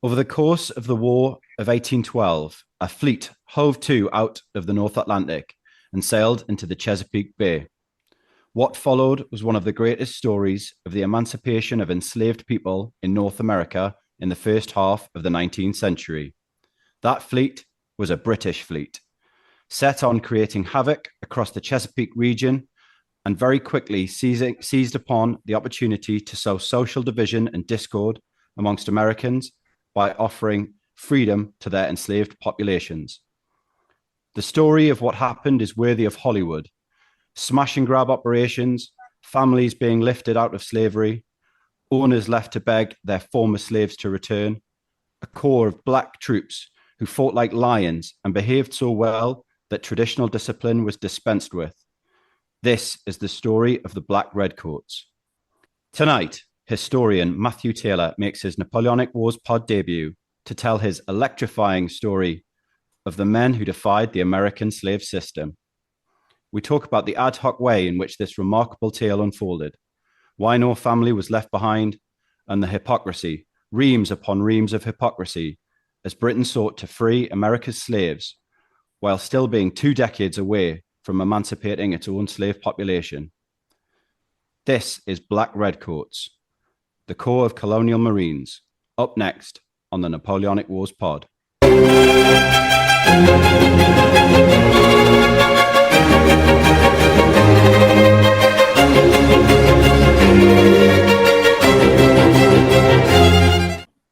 Over the course of the War of 1812, a fleet hove to out of the North Atlantic and sailed into the Chesapeake Bay. What followed was one of the greatest stories of the emancipation of enslaved people in North America in the first half of the 19th century. That fleet was a British fleet, set on creating havoc across the Chesapeake region and very quickly seized upon the opportunity to sow social division and discord amongst Americans by offering freedom to their enslaved populations. The story of what happened is worthy of Hollywood. Smash and grab operations, families being lifted out of slavery, owners left to beg their former slaves to return, a corps of black troops who fought like lions and behaved so well that traditional discipline was dispensed with. This is the story of the Black Redcoats. Tonight, historian Matthew Taylor makes his Napoleonic Wars pod debut to tell his electrifying story of the men who defied the American slave system. We talk about the ad hoc way in which this remarkable tale unfolded, why no family was left behind, and the hypocrisy, reams upon reams of hypocrisy, as Britain sought to free America's slaves while still being 2 decades away from emancipating its own slave population. This is Black Redcoats, the Corps of Colonial Marines, up next on the Napoleonic Wars pod.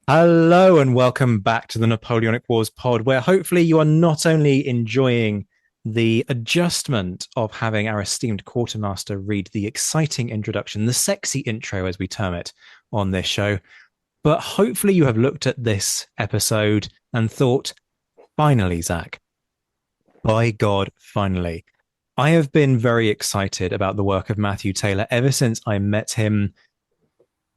Hello and welcome back to the Napoleonic Wars pod, where hopefully you are not only enjoying the adjustment of having our esteemed quartermaster read the exciting introduction, the sexy intro as we term it on this show, but hopefully you have looked at this episode and thought, finally, Zach, by God, finally. I have been very excited about the work of Matthew Taylor ever since I met him,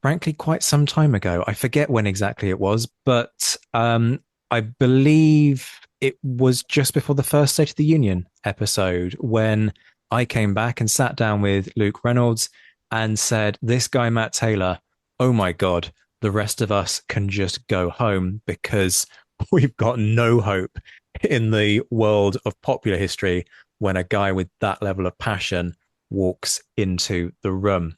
frankly, quite some time ago. I forget when exactly it was, but I believe it was just before the first State of the Union episode when I came back and sat down with Luke Reynolds and said, this guy, Matt Taylor, oh my God, the rest of us can just go home because we've got no hope in the world of popular history when a guy with that level of passion walks into the room.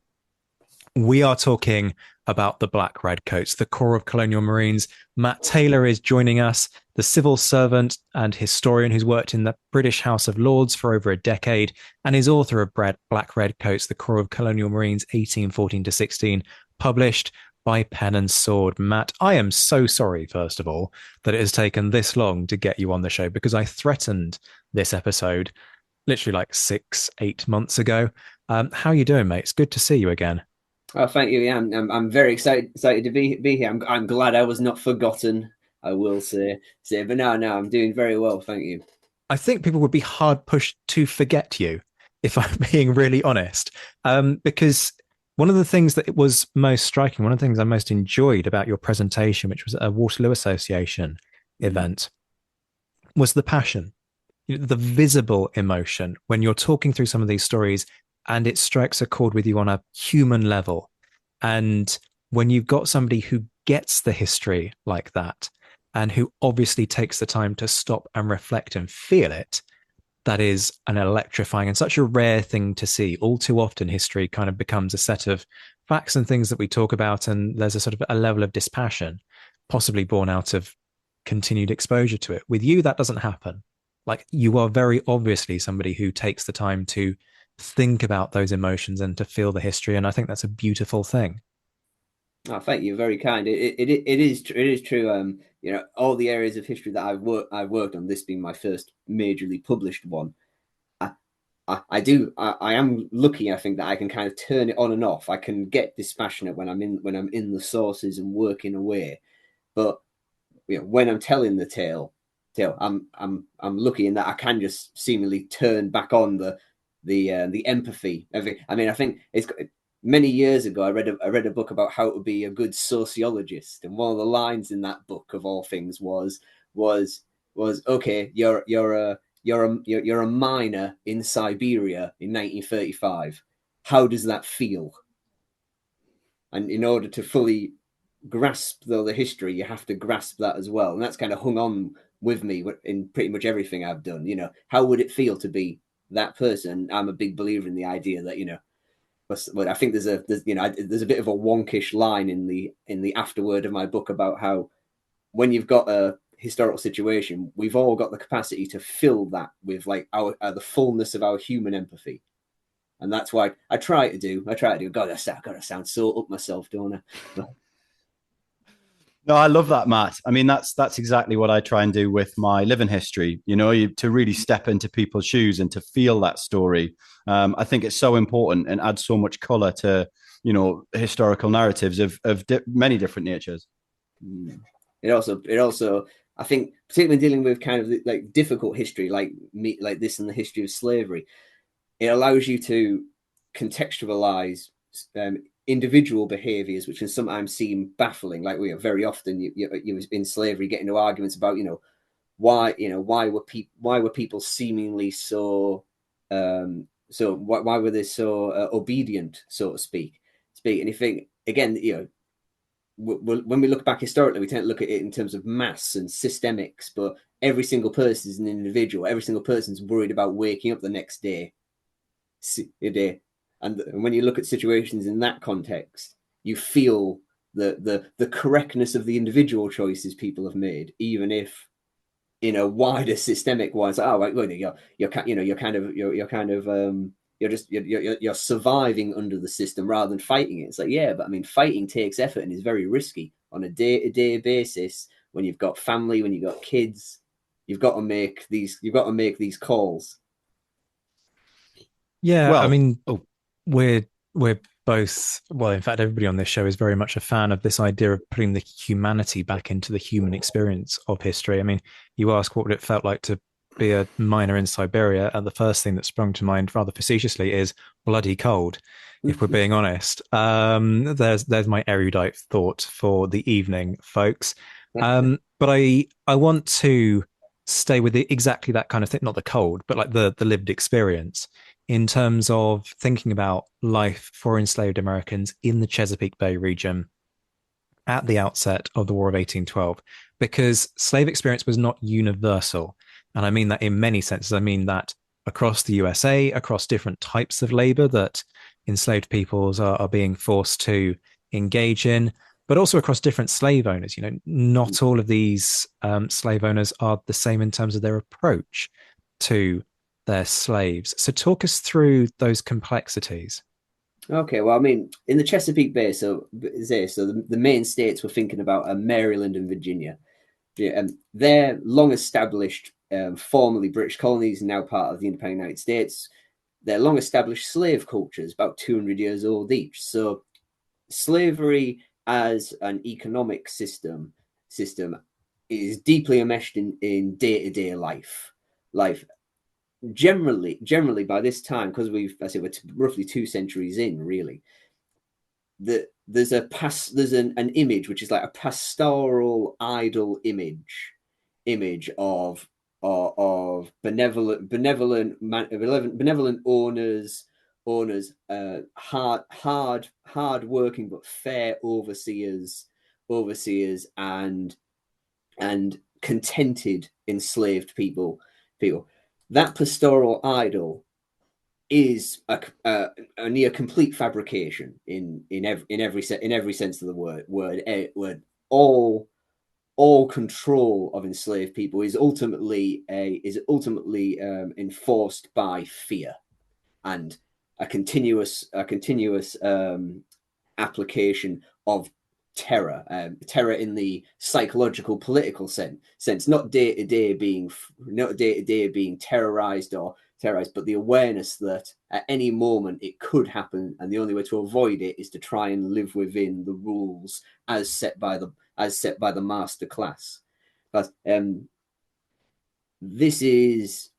We are talking about the Black Redcoats, the Corps of Colonial Marines. Matt Taylor is joining us, the civil servant and historian who's worked in the British House of Lords for over a decade and is author of Black Redcoats, the Corps of Colonial Marines, 1814 to 16, published by Pen and Sword. Matt, I am so sorry, first of all, that it has taken this long to get you on the show because I threatened this episode literally like 6-8 months ago. How are you doing, mate? It's good to see you again. Oh, thank you. Yeah, I'm very excited to be here. I'm glad I was not forgotten. I will say, but no, I'm doing very well. Thank you. I think people would be hard pushed to forget you, if I'm being really honest, because one of the things that was most striking, one of the things I most enjoyed about your presentation, which was a Waterloo Association event, was the passion, the visible emotion when you're talking through some of these stories and it strikes a chord with you on a human level. And when you've got somebody who gets the history like that and who obviously takes the time to stop and reflect and feel it, that is an electrifying and such a rare thing to see. All too often, history kind of becomes a set of facts and things that we talk about, and there's a sort of a level of dispassion, possibly born out of continued exposure to it. With you, that doesn't happen. Like, you are very obviously somebody who takes the time to think about those emotions and to feel the history, and I think that's a beautiful thing. Oh, thank you. Very kind. It is true. All the areas of history that I've worked on, this being my first majorly published one, I am lucky. I think that I can kind of turn it on and off. I can get dispassionate when I'm in the sources and working away, but when I'm telling the tale, I'm lucky in that I can just seemingly turn back on the empathy. I think it's many years ago. I read a book about how to be a good sociologist, and one of the lines in that book, of all things, was okay, you're a miner in Siberia in 1935. How does that feel? And in order to fully grasp the history, you have to grasp that as well, and that's kind of hung on with me in pretty much everything I've done. How would it feel to be that person? I'm a big believer in the idea that but I think there's a bit of a wonkish line in the afterword of my book about how when you've got a historical situation, we've all got the capacity to fill that with like the fullness of our human empathy. And that's why I try to do. God, I gotta sound so up myself, don't I? But, No, I love that, Matt. I mean, that's exactly what I try and do with my living history. To really step into people's shoes and to feel that story. I think it's so important and adds so much color to historical narratives of many different natures. it also, I think, particularly dealing with kind of like difficult history, like this in the history of slavery, it allows you to contextualize individual behaviors, which can sometimes seem baffling. Like we are very often you in slavery get into arguments about why were people seemingly so why were they so obedient, so to speak. And you think again, when we look back historically, we tend to look at it in terms of mass and systemics, but every single person is an individual. Every single person's worried about waking up the next day. And when you look at situations in that context, you feel the correctness of the individual choices people have made, even if in a wider systemic wise, you're surviving under the system rather than fighting it. It's like, yeah, but I mean, fighting takes effort and is very risky on a day-to-day basis. When you've got family, when you've got kids, you've got to make these calls. Yeah, I Well, mean, we're both, well, in fact, everybody on this show is very much a fan of this idea of putting the humanity back into the human experience of history. I mean, you ask what would it felt like to be a miner in Siberia, and the first thing that sprung to mind, rather facetiously, is bloody cold. If we're being honest, there's my erudite thought for the evening, folks. But I want to stay with exactly that kind of thing, not the cold, but like the lived experience in terms of thinking about life for enslaved Americans in the Chesapeake Bay region at the outset of the War of 1812, because slave experience was not universal. And I mean that in many senses. I mean that across the USA, across different types of labor that enslaved peoples are being forced to engage in, but also across different slave owners. Not all of these slave owners are the same in terms of their approach to their slaves. So talk us through those complexities. Okay, well, I mean, in the Chesapeake Bay, the main states we're thinking about are Maryland and Virginia. Yeah, they're long established, formerly British colonies, now part of the independent United States. They're long established slave cultures, about 200 years old each. So slavery as an economic system is deeply enmeshed in day-to-day life. Generally by this time, because we're roughly 2 centuries in, really, there's an image which is like a pastoral idol image of benevolent owners, hard working but fair overseers, and contented enslaved people. That pastoral idol is a near complete fabrication in every sense of the word. All control of enslaved people is ultimately enforced by fear and a continuous application of terror in the psychological political sense, not day to day being terrorized, but the awareness that at any moment it could happen, and the only way to avoid it is to try and live within the rules as set by the master class. But this is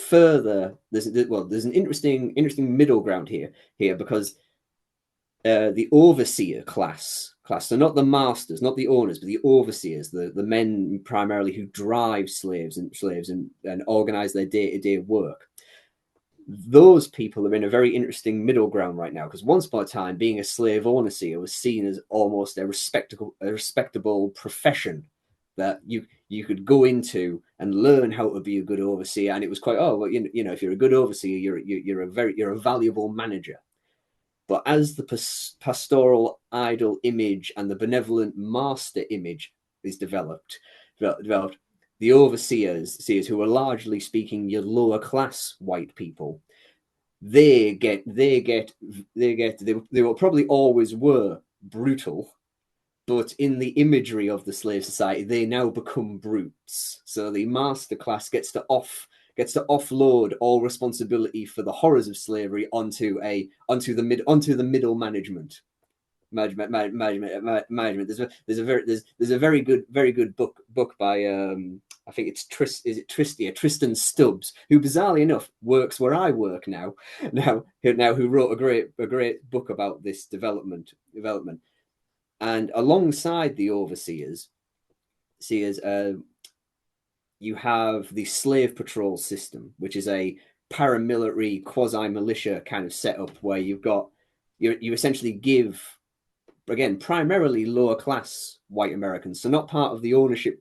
further. There's an interesting middle ground here because the overseer class, so not the masters, not the owners, but the overseers, the men primarily who drive slaves and organize their day-to-day work. those people are in a very interesting middle ground right now, because once upon a time, being a slave overseer was seen as almost a respectable profession that you could go into and learn how to be a good overseer, and it was quite, oh well, if you're a good overseer, you're a valuable manager. But as the pastoral idol image and the benevolent master image is developed, the overseers, who are largely speaking your lower class white people, they will probably always were brutal, but in the imagery of the slave society, they now become brutes. So the master class gets to offload all responsibility for the horrors of slavery onto the middle management. Management. There's a very good book by I think it's Tristan Stubbs, who bizarrely enough works where I work now, who wrote a great book about this development. And alongside the overseers, you have the slave patrol system, which is a paramilitary quasi-militia kind of setup where you essentially give, again, primarily lower class white Americans, so not part of the ownership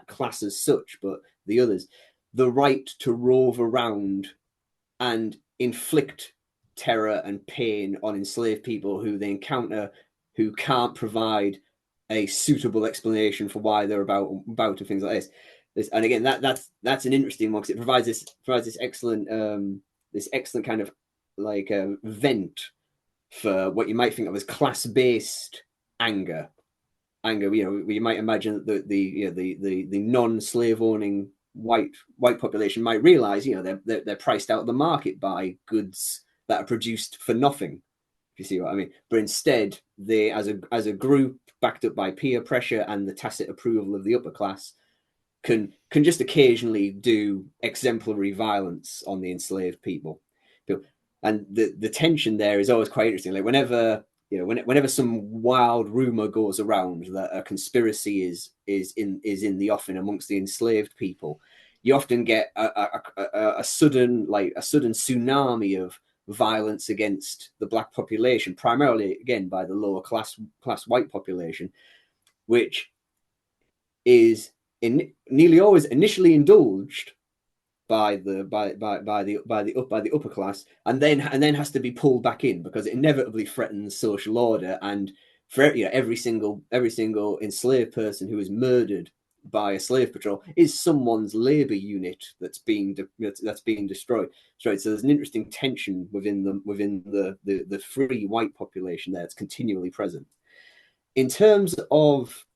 class as such, but the others, the right to rove around and inflict terror and pain on enslaved people who they encounter, who can't provide a suitable explanation for why they're about and things like this. And again, that's an interesting one, because it provides this excellent kind of like vent for what you might think of as class-based anger. You might imagine that the non-slave owning white population might realize, they're priced out of the market by goods that are produced for nothing, if you see what I mean. But instead, they, as a group, backed up by peer pressure and the tacit approval of the upper class, can just occasionally do exemplary violence on the enslaved people. And the tension there is always quite interesting. Like whenever some wild rumor goes around that a conspiracy is in the offing amongst the enslaved people, you often get a sudden tsunami of violence against the black population, primarily again by the lower class white population, which is nearly always initially indulged by the upper class, and then has to be pulled back in because it inevitably threatens social order. And for every single enslaved person who is murdered by a slave patrol is someone's labor unit that's being destroyed. So there's an interesting tension within the free white population there. It's continually present. In terms of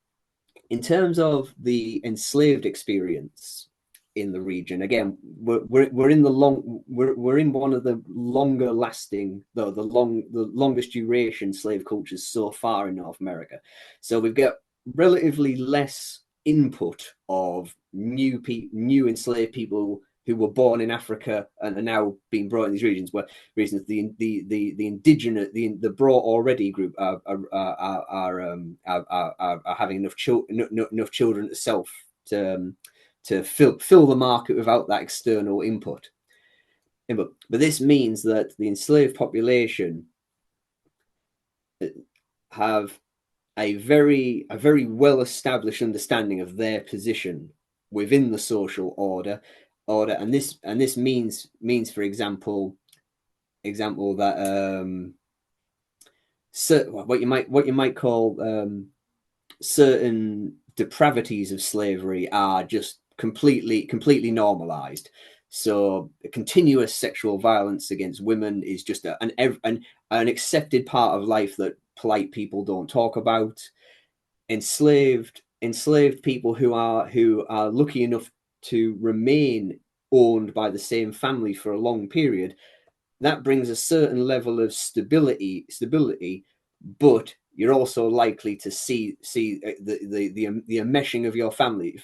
the enslaved experience in the region, again, we're in one of the longer lasting, the longest duration slave cultures so far in North America. So we've got relatively less input of new enslaved people who were born in Africa and are now being brought in these regions, where the indigenous, the brought already group are having enough children to fill the market without that external input. But this means that the enslaved population have a very well established understanding of their position within the social order, and this means, for example that what you might call certain depravities of slavery are just completely normalized. So continuous sexual violence against women is just an accepted part of life that polite people don't talk about. Enslaved people who are lucky enough to remain owned by the same family for a long period, that brings a certain level of stability, but you're also likely to see the enmeshing of your families.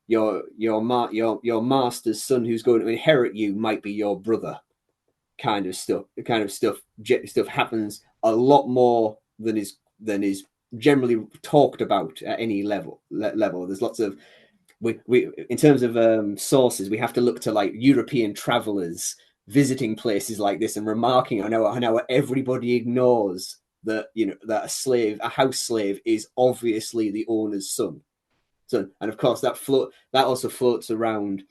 Your master's son who's going to inherit you might be your brother. Kind of stuff happens a lot more than is generally talked about at any level. There's lots of we in terms of sources, we have to look to like European travelers visiting places like this and remarking on how everybody ignores that, you know, that a house slave is obviously the owner's son. So, and of course that also floats around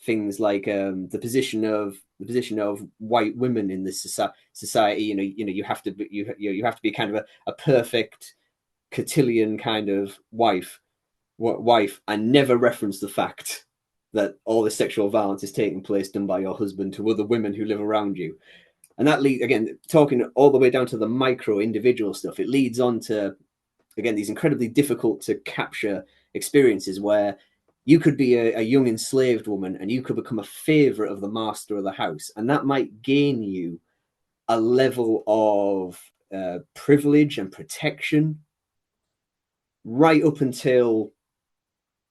things like the position of white women in this society. You have to be, you have to be kind of a perfect cotillion kind of wife, and never reference the fact that all this sexual violence is taking place done by your husband to other women who live around you. And that leads, again, talking all the way down to the micro individual stuff, it leads on to, again, these incredibly difficult to capture experiences where you could be a young enslaved woman and you could become a favorite of the master of the house. And that might gain you a level of privilege and protection right up until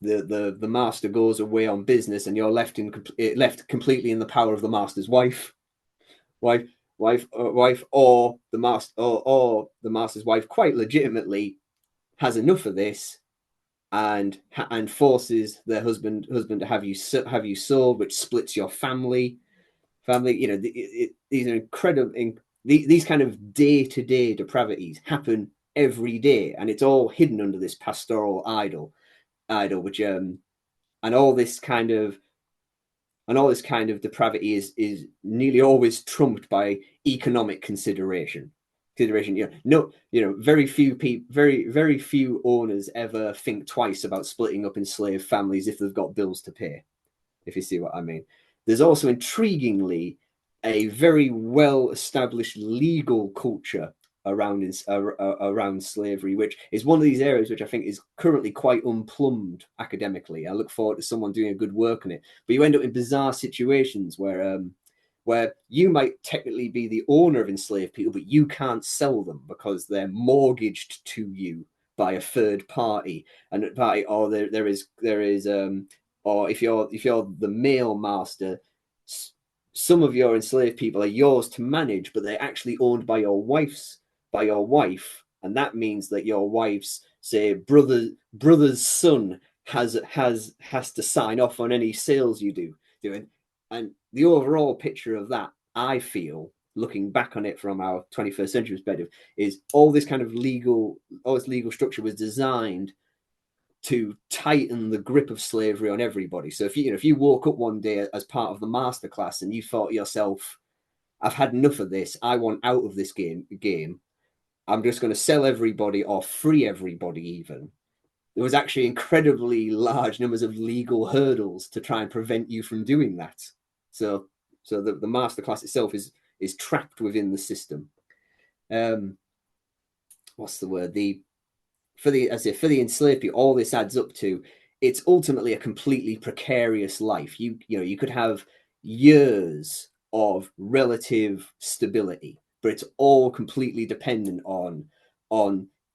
the master goes away on business and you're left completely in the power of the master's wife, or the master's wife quite legitimately has enough of this and forces their husband to have you sold, which splits your family. These are incredible. These kind of day-to-day depravities happen every day, and it's all hidden under this pastoral idol, which and all this kind of depravity is nearly always trumped by economic consideration. Very few owners ever think twice about splitting up enslaved families if they've got bills to pay, if you see what I mean. There's also, intriguingly, a very well-established legal culture around slavery, which is one of these areas which I think is currently quite unplumbed academically. I look forward to someone doing a good work on it. But you end up in bizarre situations where you might technically be the owner of enslaved people, but you can't sell them because they're mortgaged to you by a third party, or there is or if you're the male master, some of your enslaved people are yours to manage, but they're actually owned by your wife, and that means that your wife's, say, brother's son has to sign off on any sales you do. And the overall picture of that, I feel, looking back on it from our 21st century perspective, is all this legal structure was designed to tighten the grip of slavery on everybody. So if you woke up one day as part of the masterclass and you thought to yourself, I've had enough of this, I want out of this game, I'm just going to sell everybody or free everybody even, there was actually incredibly large numbers of legal hurdles to try and prevent you from doing that. So the masterclass itself is trapped within the system. What's the word? For the enslaved people, all this adds up to, it's ultimately a completely precarious life. You could have years of relative stability, but it's all completely dependent on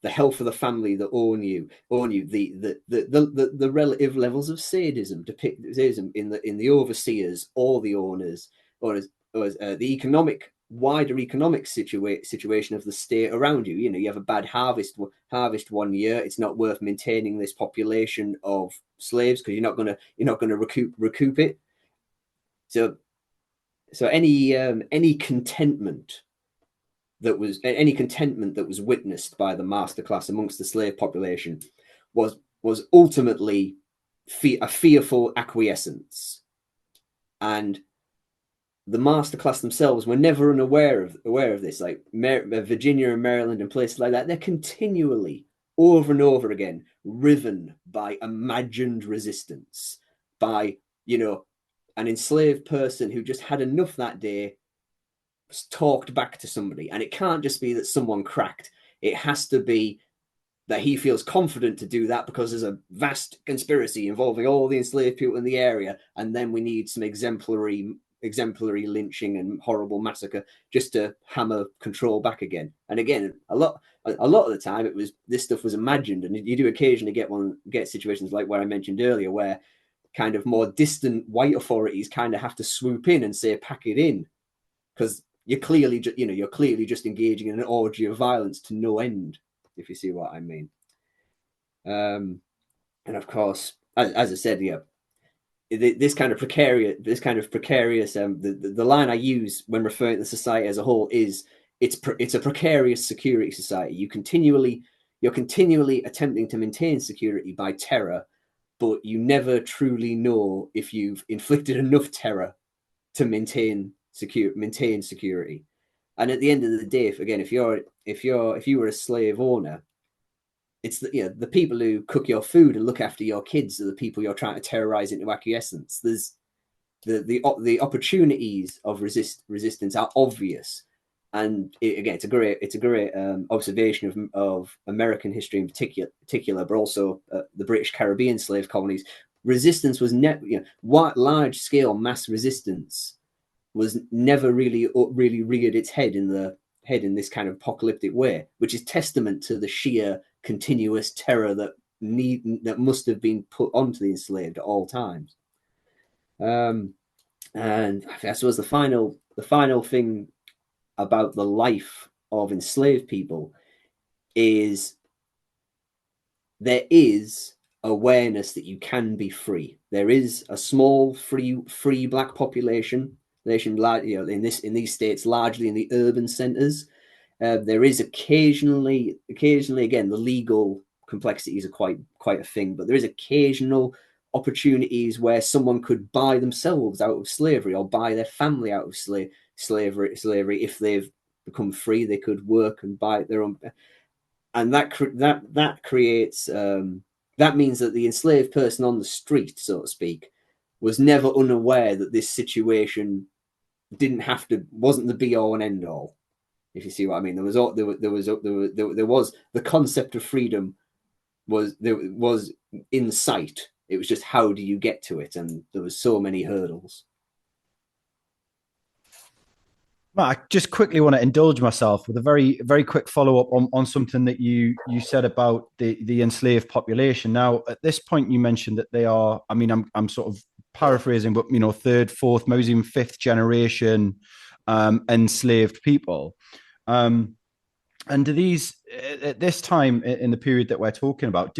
the health of the family that own you, the relative levels of sadism in the overseers or the owners, or the wider economic situation of the state around you. You have a bad harvest one year, it's not worth maintaining this population of slaves because you're not going to recoup it. So any contentment that was witnessed by the masterclass amongst the slave population was ultimately a fearful acquiescence, and the masterclass themselves were never unaware of this. Like Virginia and Maryland and places like that, they're continually, over and over again, riven by imagined resistance, by an enslaved person who just had enough that day talked back to somebody. And it can't just be that someone cracked, it has to be that he feels confident to do that because there's a vast conspiracy involving all the enslaved people in the area, and then we need some exemplary lynching and horrible massacre just to hammer control back again. And again, a lot of the time, this stuff was imagined, and you do occasionally get situations like where I mentioned earlier, where kind of more distant white authorities kind of have to swoop in and say, pack it in, because you're clearly just engaging in an orgy of violence to no end, if you see what I mean. And of course, as I said, this kind of precarious, the line I use when referring to the society as a whole is it's a precarious security society. You're continually attempting to maintain security by terror, but you never truly know if you've inflicted enough terror to maintain security. And at the end of the day, if you were a slave owner, it's the people who cook your food and look after your kids are the people you're trying to terrorize into acquiescence. There's the opportunities of resistance are obvious, and it's a great observation of American history in particular, but also the British Caribbean slave colonies. Resistance was large scale mass resistance was never really reared its head in this kind of apocalyptic way, which is testament to the sheer continuous terror that must have been put onto the enslaved at all times. And I suppose the final thing about the life of enslaved people is there is awareness that you can be free. There is a small free black population in these states, largely in the urban centers. There is occasionally again, the legal complexities are quite a thing, but there is occasional opportunities where someone could buy themselves out of slavery or buy their family out of slavery. If they've become free, they could work and buy their own, and that creates that means that the enslaved person on the street, so to speak, was never unaware that this situation wasn't the be all and end all. If you see what I mean, there was the concept of freedom was in sight. It was just how do you get to it, and there was so many hurdles. I just quickly want to indulge myself with a very, very quick follow up on something that you said about the enslaved population. Now, at this point, you mentioned that they are. I mean, I'm sort of paraphrasing, but third, fourth, maybe even fifth generation enslaved people. And do these, at this time in the period that we're talking about,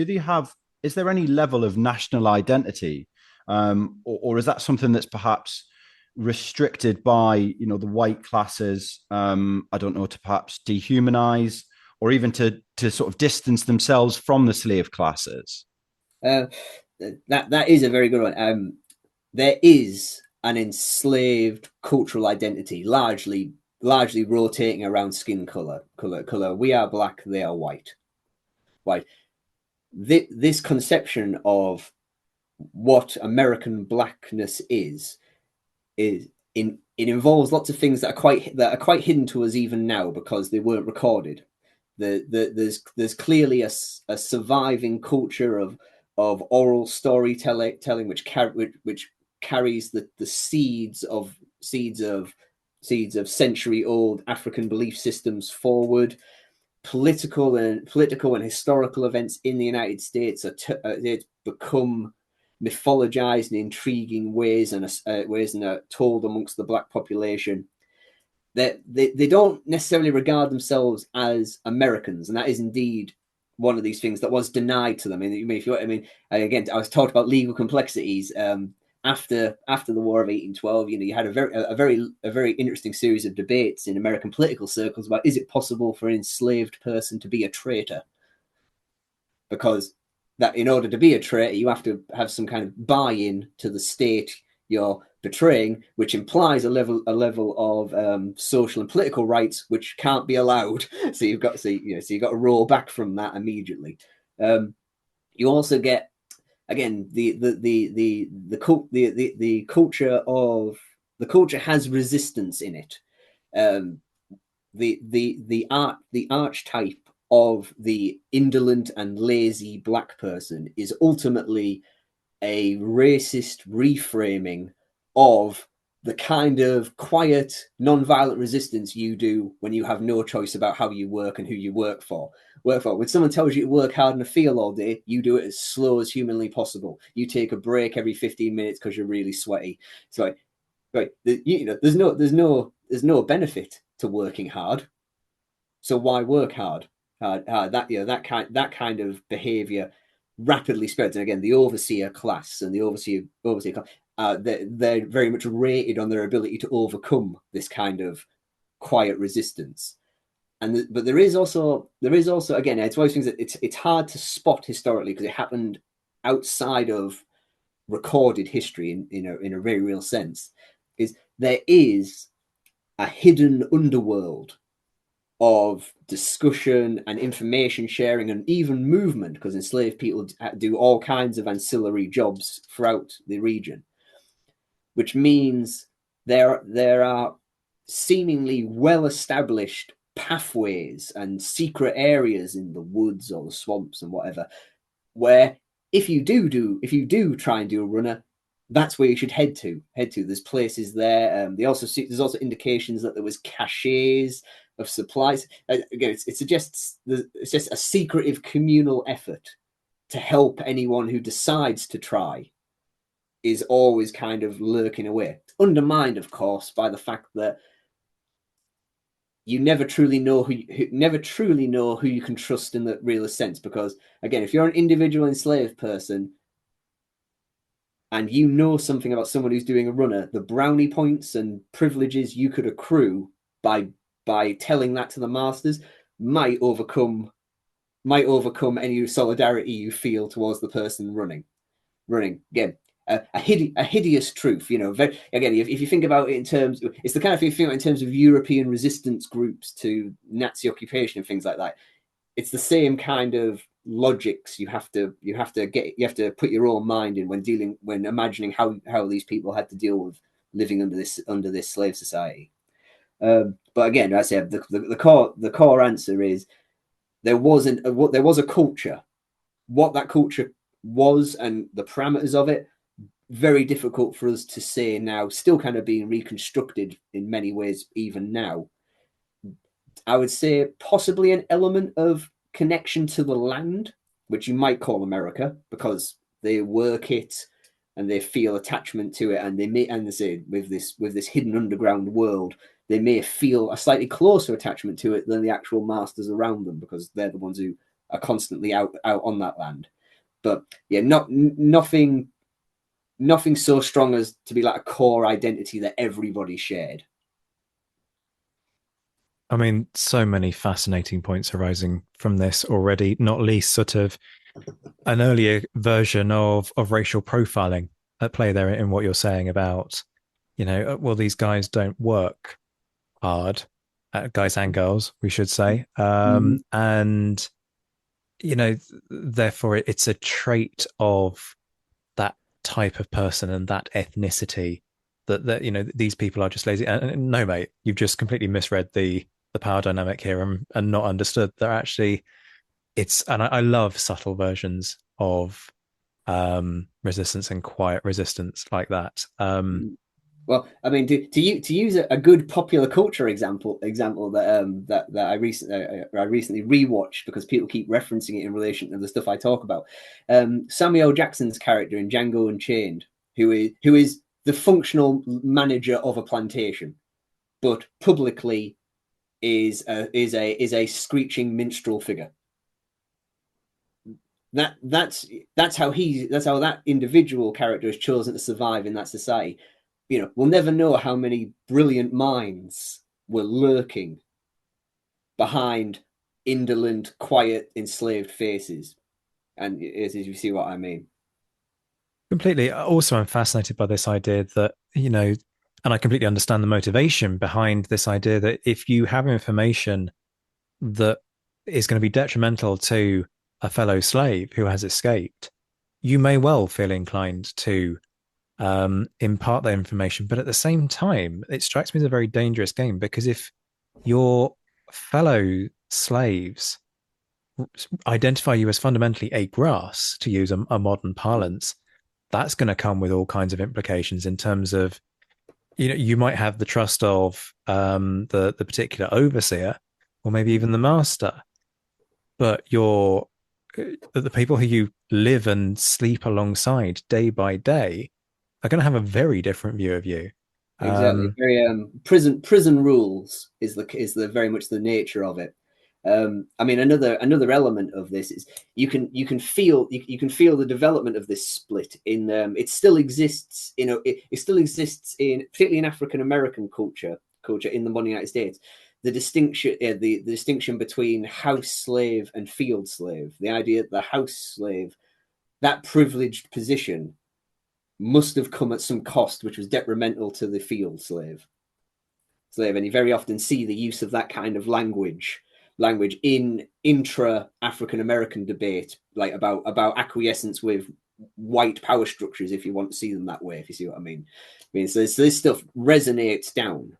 is there any level of national identity? Or is that something that's perhaps restricted by, the white classes, I don't know, to perhaps dehumanize or even to sort of distance themselves from the slave classes? That is a very good one. There is an enslaved cultural identity, largely rotating around skin color. We are black, they are white. This conception of what American blackness it involves lots of things that are quite hidden to us even now because they weren't recorded. There's clearly a surviving culture of oral storytelling which carries the seeds of century old African belief systems forward. Political and historical events in the United States it's become mythologized in intriguing ways and are told amongst the black population. That they don't necessarily regard themselves as Americans, and that is indeed one of these things that was denied to them. Again, I was talked about legal complexities. After the War of 1812, you had a very interesting series of debates in American political circles about is it possible for an enslaved person to be a traitor? Because that in order to be a traitor, you have to have some kind of buy-in to the state you're betraying, which implies a level of social and political rights which can't be allowed. So you've got to roll back from that immediately. You also get, again, the culture has resistance in it. The archetype of the indolent and lazy black person is ultimately a racist reframing of the kind of quiet, non-violent resistance you do when you have no choice about how you work and who you work for. When someone tells you to work hard in a field all day, you do it as slow as humanly possible. You take a break every 15 minutes because you're really sweaty. So, there's no benefit to working hard. So why work hard? That kind of behavior rapidly spreads. And again, the overseer class and the overseer class, they're very much rated on their ability to overcome this kind of quiet resistance. But there is also again, it's one of those things that it's hard to spot historically because it happened outside of recorded history in a very real sense. Is there is a hidden underworld of discussion and information sharing and even movement, because enslaved people do all kinds of ancillary jobs throughout the region, which means there are seemingly well established pathways and secret areas in the woods or the swamps and whatever, where if you do try and do a runner, that's where you should head to. There's places there. There's also indications that there was caches of supplies. Again, it suggests it's just a secretive communal effort to help anyone who decides to try is always kind of lurking away. Undermined, of course, by the fact that you never truly know who you can trust in the realest sense. Because again, if you're an individual enslaved person and you know something about someone who's doing a runner, the brownie points and privileges you could accrue by telling that to the masters might overcome any solidarity you feel towards the person running. Again, a hideous truth. Again, if you think about it in terms, it's the kind of thing you think in terms of European resistance groups to Nazi occupation and things like that. It's the same kind of logics you have to put your own mind in when imagining how these people had to deal with living under this slave society. But again, I said the core answer is there was a culture. What that culture was and the parameters of it, very difficult for us to say now, still kind of being reconstructed in many ways even now. I would say possibly an element of connection to the land, which you might call America, because they work it and they feel attachment to it, and they say with this hidden underground world, they may feel a slightly closer attachment to it than the actual masters around them, because they're the ones who are constantly out on that land. But yeah, nothing so strong as to be like a core identity that everybody shared. I mean, so many fascinating points arising from this already, not least sort of an earlier version of racial profiling at play there in what you're saying about, well, these guys don't work hard, guys and girls, we should say. And, therefore it's a trait of that type of person and that ethnicity that these people are just lazy. And no, mate, you've just completely misread the power dynamic here and not understood. They're actually and I love subtle versions of resistance and quiet resistance like that. Well, I mean, to use a good popular culture example that I recently rewatched because people keep referencing it in relation to the stuff I talk about. Samuel Jackson's character in Django Unchained, who is the functional manager of a plantation, but publicly is a screeching minstrel figure. That's how that individual character is chosen to survive in that society. We'll never know how many brilliant minds were lurking behind indolent, quiet, enslaved faces. And as you see what I mean. Completely. Also, I'm fascinated by this idea that, and I completely understand the motivation behind this idea that if you have information that is going to be detrimental to a fellow slave who has escaped, you may well feel inclined to impart that information. But at the same time, it strikes me as a very dangerous game, because if your fellow slaves identify you as fundamentally a grass, to use a modern parlance, that's going to come with all kinds of implications in terms of, you might have the trust of the particular overseer or maybe even the master, but the people who you live and sleep alongside day by day are going to have a very different view of you. Exactly. Very prison rules is the very much the nature of it. I mean, another element of this is you can feel the development of this split in it still exists it still exists in particularly in African American culture in the modern United States. The distinction between house slave and field slave, the idea that the house slave, that privileged position, must have come at some cost which was detrimental to the field slave, and you very often see the use of that kind of language in intra African American debate, like about acquiescence with white power structures, if you want to see them that way, if you see what I mean. So this stuff resonates down.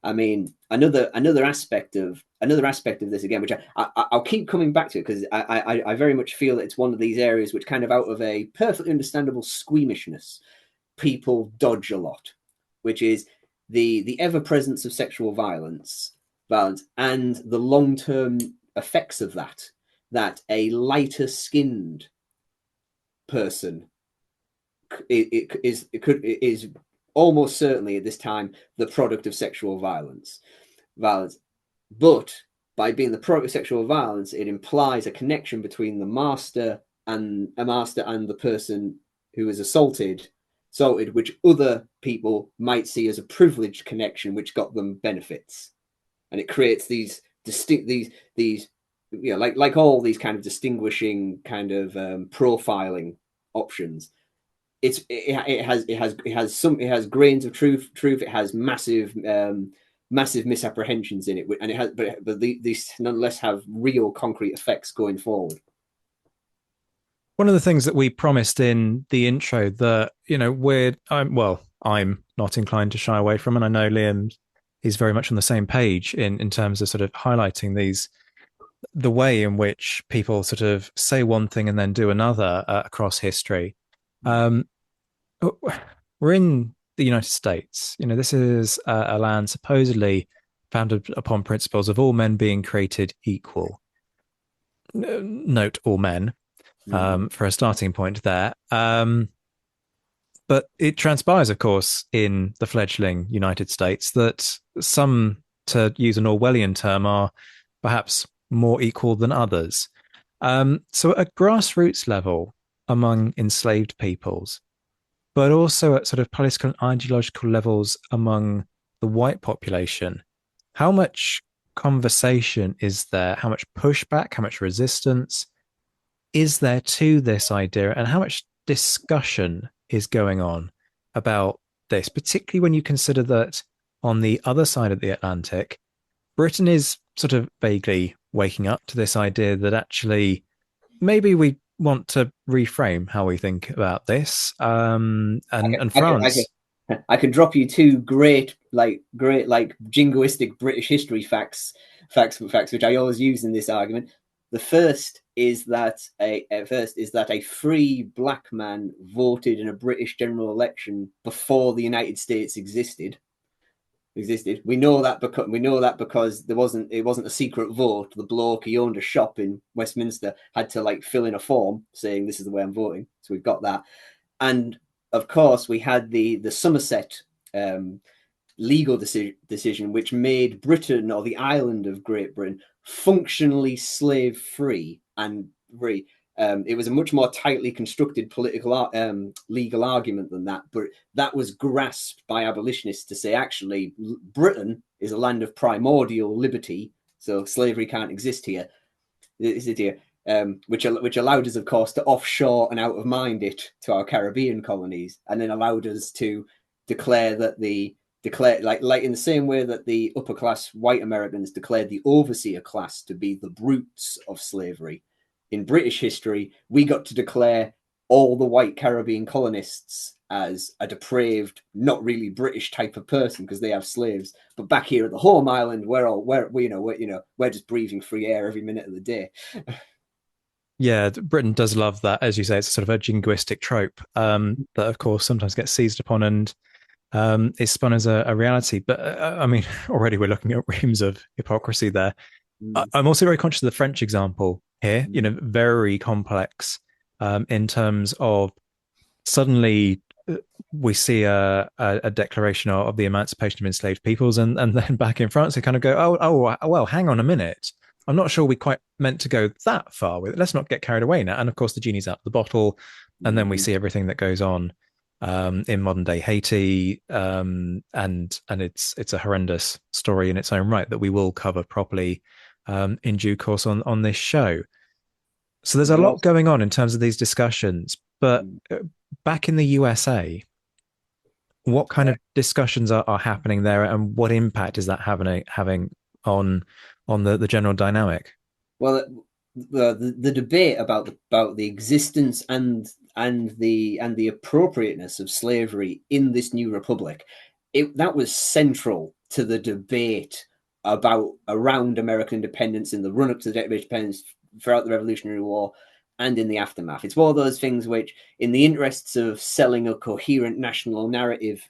I mean, another aspect of this, again, which I'll keep coming back to, because I very much feel that it's one of these areas which, kind of out of a perfectly understandable squeamishness, people dodge a lot, which is the ever presence of sexual violence, and the long term effects of that a lighter skinned person is almost certainly at this time the product of sexual violence. But by being the product of sexual violence, it implies a connection between the master and the person who is assaulted, which other people might see as a privileged connection, which got them benefits, and it creates these distinct like all these kind of distinguishing kind of profiling options. It has grains of truth. It has massive misapprehensions in it, and it has, but these nonetheless have real concrete effects going forward. One of the things that we promised in the intro that, I'm not inclined to shy away from, and I know Liam is very much on the same page in terms of sort of highlighting the way in which people sort of say one thing and then do another across history. We're in the United States. This is a land supposedly founded upon principles of all men being created equal. Note all men, for a starting point there. But it transpires, of course, in the fledgling United States that some, to use an Orwellian term, are perhaps more equal than others. So at grassroots level among enslaved peoples, but also at sort of political and ideological levels among the white population, how much conversation is there? How much pushback, how much resistance is there to this idea? And how much discussion is going on about this, particularly when you consider that on the other side of the Atlantic, Britain is sort of vaguely waking up to this idea that actually maybe we want to reframe how we think about this. And France. I can drop you two great jingoistic British history facts, which I always use in this argument. The first is that a free black man voted in a British general election before the United States existed. We know that because it wasn't a secret vote. The bloke, he owned a shop in Westminster, had to fill in a form saying this is the way I'm voting. So we've got that, and of course we had the Somerset legal decision, which made Britain, or the island of Great Britain, functionally slave free and free. It was a much more tightly constructed political legal argument than that, but that was grasped by abolitionists to say, actually, Britain is a land of primordial liberty, so slavery can't exist here. Which allowed us, of course, to offshore and out of mind it to our Caribbean colonies, and then allowed us to declare that like in the same way that the upper class white Americans declared the overseer class to be the brutes of slavery. In British history, we got to declare all the white Caribbean colonists as a depraved, not really British type of person because they have slaves. But back here at the home island, we're just breathing free air every minute of the day. Yeah, Britain does love that, as you say. It's sort of a jingoistic trope that, of course, sometimes gets seized upon and is spun as a reality. But I mean, already we're looking at reams of hypocrisy there. I'm also very conscious of the French example here, very complex in terms of suddenly we see a declaration of the emancipation of enslaved peoples, and then back in France they kind of go, oh well, hang on a minute, I'm not sure we quite meant to go that far with it. Let's not get carried away now. And of course, the genie's out of the bottle, and then we see everything that goes on in modern day Haiti, and it's a horrendous story in its own right that we will cover properly in due course on this show. So there's a lot going on in terms of these discussions, but back in the USA, what kind of discussions are happening there, and what impact is that having on the general dynamic? Well, the debate about the existence and the appropriateness of slavery in this new republic, that was central to the debate around American independence in the run up to the Declaration of Independence, throughout the Revolutionary War, and in the aftermath. It's one of those things which, in the interests of selling a coherent national narrative,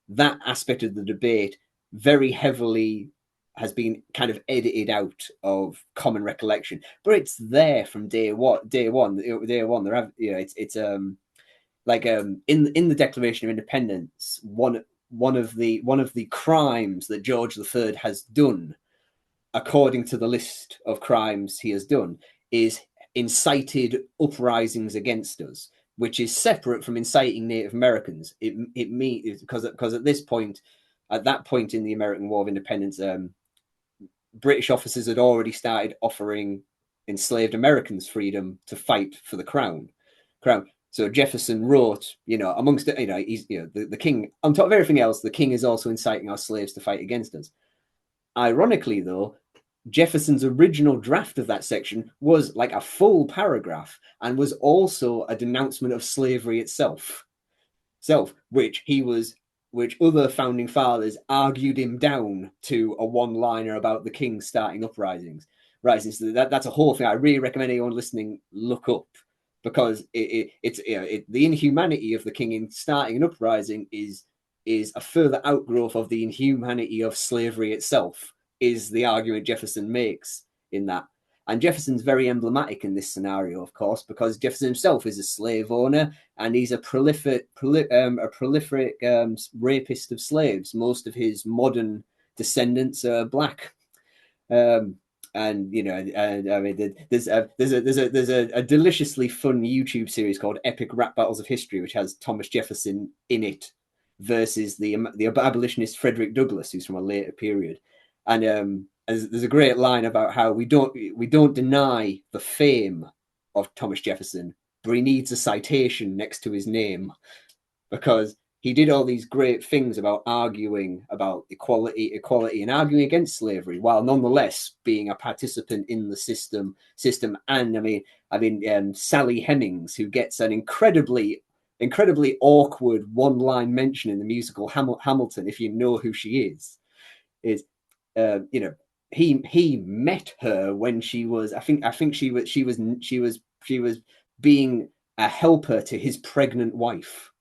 that aspect of the debate very heavily has been kind of edited out of common recollection, but it's there from day one. There have, it's like in the Declaration of Independence, one of the crimes that George III has done, according to the list of crimes he has done, is incited uprisings against us, which is separate from inciting Native Americans. It means because at that point in the American War of Independence, British officers had already started offering enslaved Americans freedom to fight for the crown. So Jefferson wrote, amongst he's the king. On top of everything else, the king is also inciting our slaves to fight against us. Ironically, though, Jefferson's original draft of that section was like a full paragraph and was also a denouncement of slavery itself, which other founding fathers argued him down to a one-liner about the king starting uprisings. So that's a whole thing. I really recommend anyone listening look up, because it's the inhumanity of the king in starting an uprising is a further outgrowth of the inhumanity of slavery itself, is the argument Jefferson makes in that. And Jefferson's very emblematic in this scenario, of course, because Jefferson himself is a slave owner, and he's a prolific rapist of slaves. Most of his modern descendants are black. And I mean, there's a deliciously fun YouTube series called Epic Rap Battles of History, which has Thomas Jefferson in it versus the abolitionist Frederick Douglass, who's from a later period. And there's a great line about how we don't deny the fame of Thomas Jefferson, but he needs a citation next to his name, because he did all these great things about arguing about equality, and arguing against slavery, while nonetheless being a participant in the system. And I mean, Sally Hemings, who gets an incredibly awkward one-line mention in the musical Hamilton, if you know who she is he met her when she was, I think she was being a helper to his pregnant wife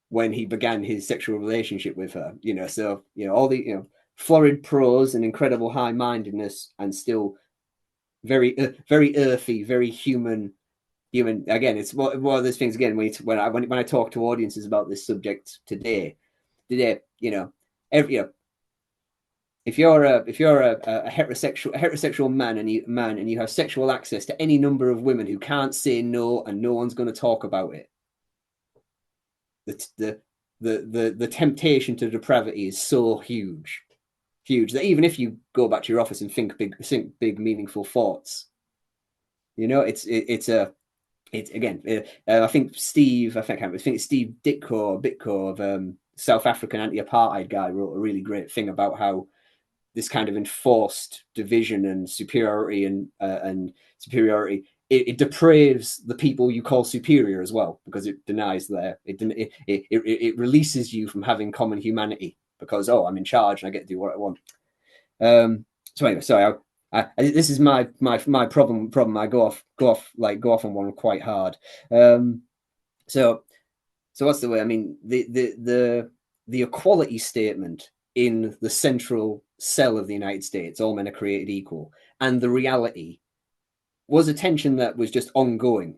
when he began his sexual relationship with her. So all the florid prose and incredible high-mindedness, and still very earthy, very human. Again, it's one of those things. Again, when I talk to audiences about this subject today, if you're a heterosexual man and you have sexual access to any number of women who can't say no, and no one's going to talk about it, the temptation to depravity is so huge that even if you go back to your office and think big meaningful thoughts, I think Steve Ditko of South African anti-apartheid guy wrote a really great thing about how this kind of enforced division and superiority it depraves the people you call superior as well, because it denies it releases you from having common humanity, because I'm in charge and I get to do what I want. So anyway, sorry, this is my problem. I go off on one quite hard. So what's the way? I mean, the equality statement in the central cell of the United States, all men are created equal, and the reality was a tension that was just ongoing,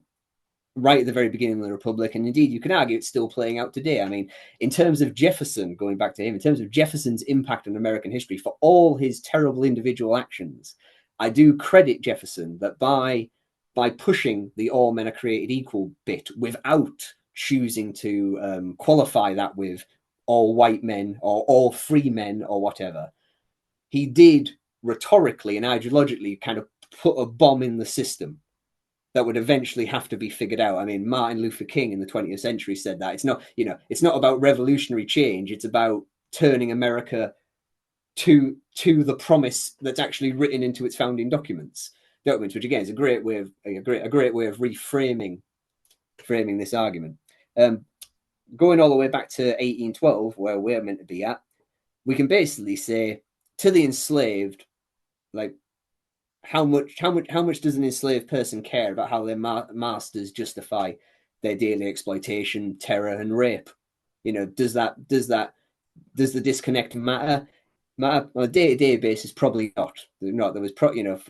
right at the very beginning of the Republic, and indeed you can argue it's still playing out today. I mean, in terms of Jefferson, going back to him, in terms of Jefferson's impact on American history for all his terrible individual actions, I do credit Jefferson that by pushing the all men are created equal bit without choosing to qualify that with all white men or all free men or whatever, he did rhetorically and ideologically kind of put a bomb in the system that would eventually have to be figured out. I mean, Martin Luther King in the 20th century said that it's not, it's not about revolutionary change. It's about turning America to the promise that's actually written into its founding documents, which again is a great way of reframing this argument. Going all the way back to 1812, where we're meant to be at, we can basically say to the enslaved, like, how much does an enslaved person care about how their masters justify their daily exploitation, terror, and rape? Does the disconnect matter? On a day-to-day basis, probably not. There was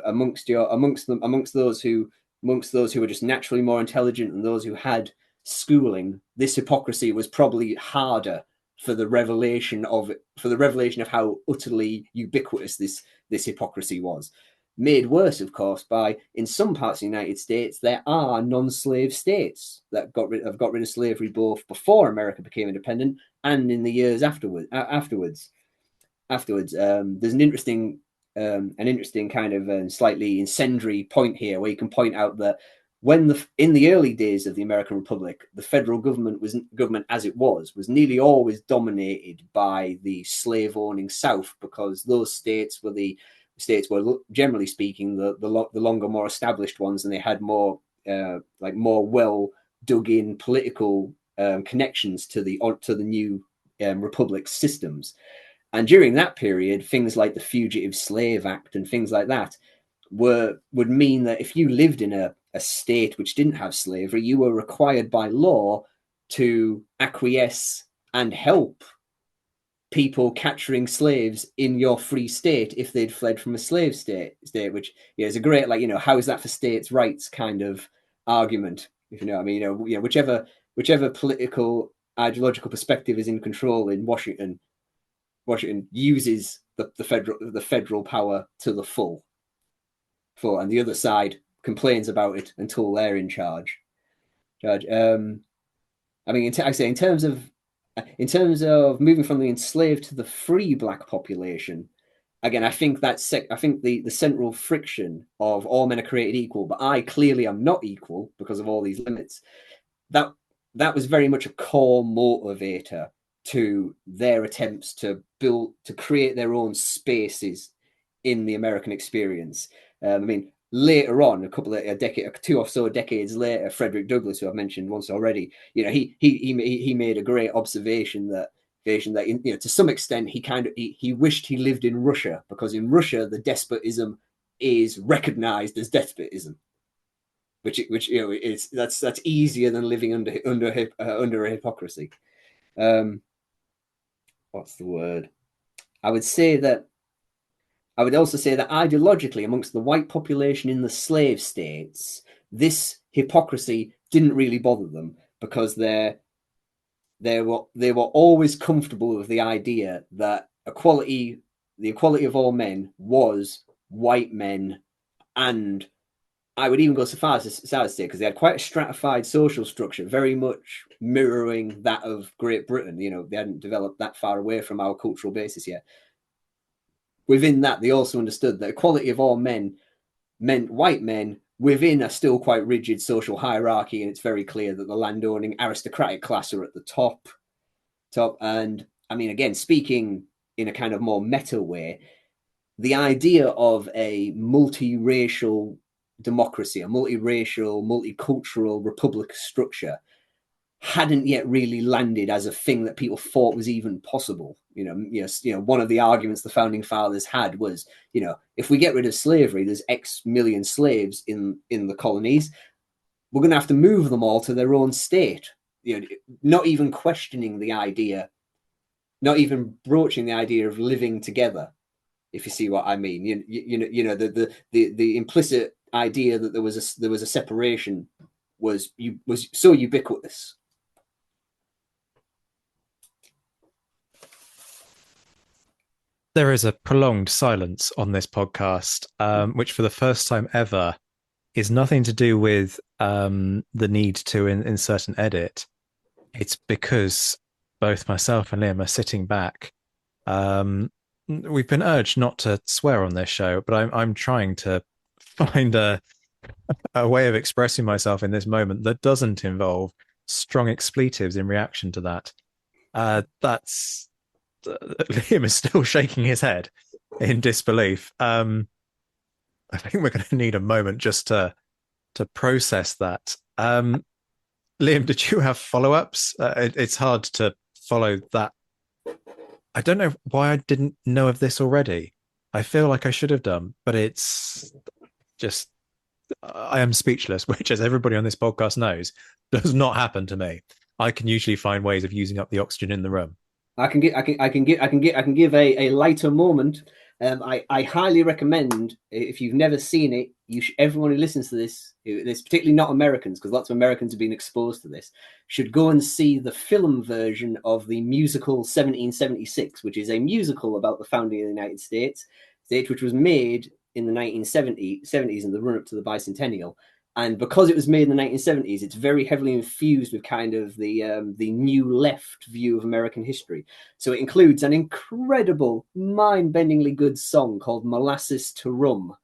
amongst those who were just naturally more intelligent and those who had schooling, this hypocrisy was probably harder for the revelation of how utterly ubiquitous this hypocrisy was. Made worse, of course, by, in some parts of the United States, there are non-slave states that have got rid of slavery both before America became independent and in the years afterwards. There's an interesting kind of slightly incendiary point here, where you can point out that in the early days of the American Republic, the federal government as it was nearly always dominated by the slave-owning South, because those states were generally speaking the longer, more established ones, and they had more well dug in political connections to the new republic systems. And during that period, things like the Fugitive Slave Act and things like that would mean that if you lived in a state which didn't have slavery, you were required by law to acquiesce and help people capturing slaves in your free state if they'd fled from a slave state, which is a great, how is that for states' rights kind of argument, if you know what I mean. Whichever political ideological perspective is in control in Washington uses the federal power to the full, and the other side complains about it until they're in charge. I mean, in terms of moving from the enslaved to the free black population, again, I think the central friction of all men are created equal, but I clearly am not equal because of all these limits. That was very much a core motivator to their attempts to create their own spaces in the American experience. I mean, later on, two or so decades later, Frederick Douglass, who I've mentioned once already, he made a great observation that to some extent he wished he lived in Russia, because in Russia the despotism is recognized as despotism, which that's easier than living under a hypocrisy. What's the word? I would also say that ideologically, amongst the white population in the slave states, this hypocrisy didn't really bother them, because they were always comfortable with the idea that the equality of all men was white men, and I would even go so far as to say, because they had quite a stratified social structure, very much mirroring that of Great Britain. They hadn't developed that far away from our cultural basis yet. Within that, they also understood that equality of all men meant white men within a still quite rigid social hierarchy, and it's very clear that the landowning aristocratic class are at the top. And I mean, again, speaking in a kind of more meta way, the idea of a multiracial democracy, a multiracial, multicultural republic structure hadn't yet really landed as a thing that people thought was even possible. One of the arguments the founding fathers had was, if we get rid of slavery, there's X million slaves in the colonies. We're going to have to move them all to their own state. Not even questioning the idea, not even broaching the idea of living together, if you see what I mean. The implicit idea that there was a separation was so ubiquitous. There is a prolonged silence on this podcast, which for the first time ever is nothing to do with the need to insert an edit. It's because both myself and Liam are sitting back. We've been urged not to swear on this show, but I'm trying to find a way of expressing myself in this moment that doesn't involve strong expletives in reaction to that. That's Liam is still shaking his head in disbelief. I think we're going to need a moment just to process that. Liam, did you have follow-ups? It's hard to follow that. I don't know why I didn't know of this already. I feel like I should have done, but it's just I am speechless, which, as everybody on this podcast knows, does not happen to me. I can usually find ways of using up the oxygen in the room. I can give a lighter moment. I highly recommend, if you've never seen it, everyone who listens to this, particularly not Americans, because lots of Americans have been exposed to this, should go and see the film version of the musical 1776, which is a musical about the founding of the United States, which was made in the 1970s in the run-up to the bicentennial. And because it was made in the 1970s, it's very heavily infused with kind of the new left view of American history. So it includes an incredible, mind-bendingly good song called Molasses to Rum,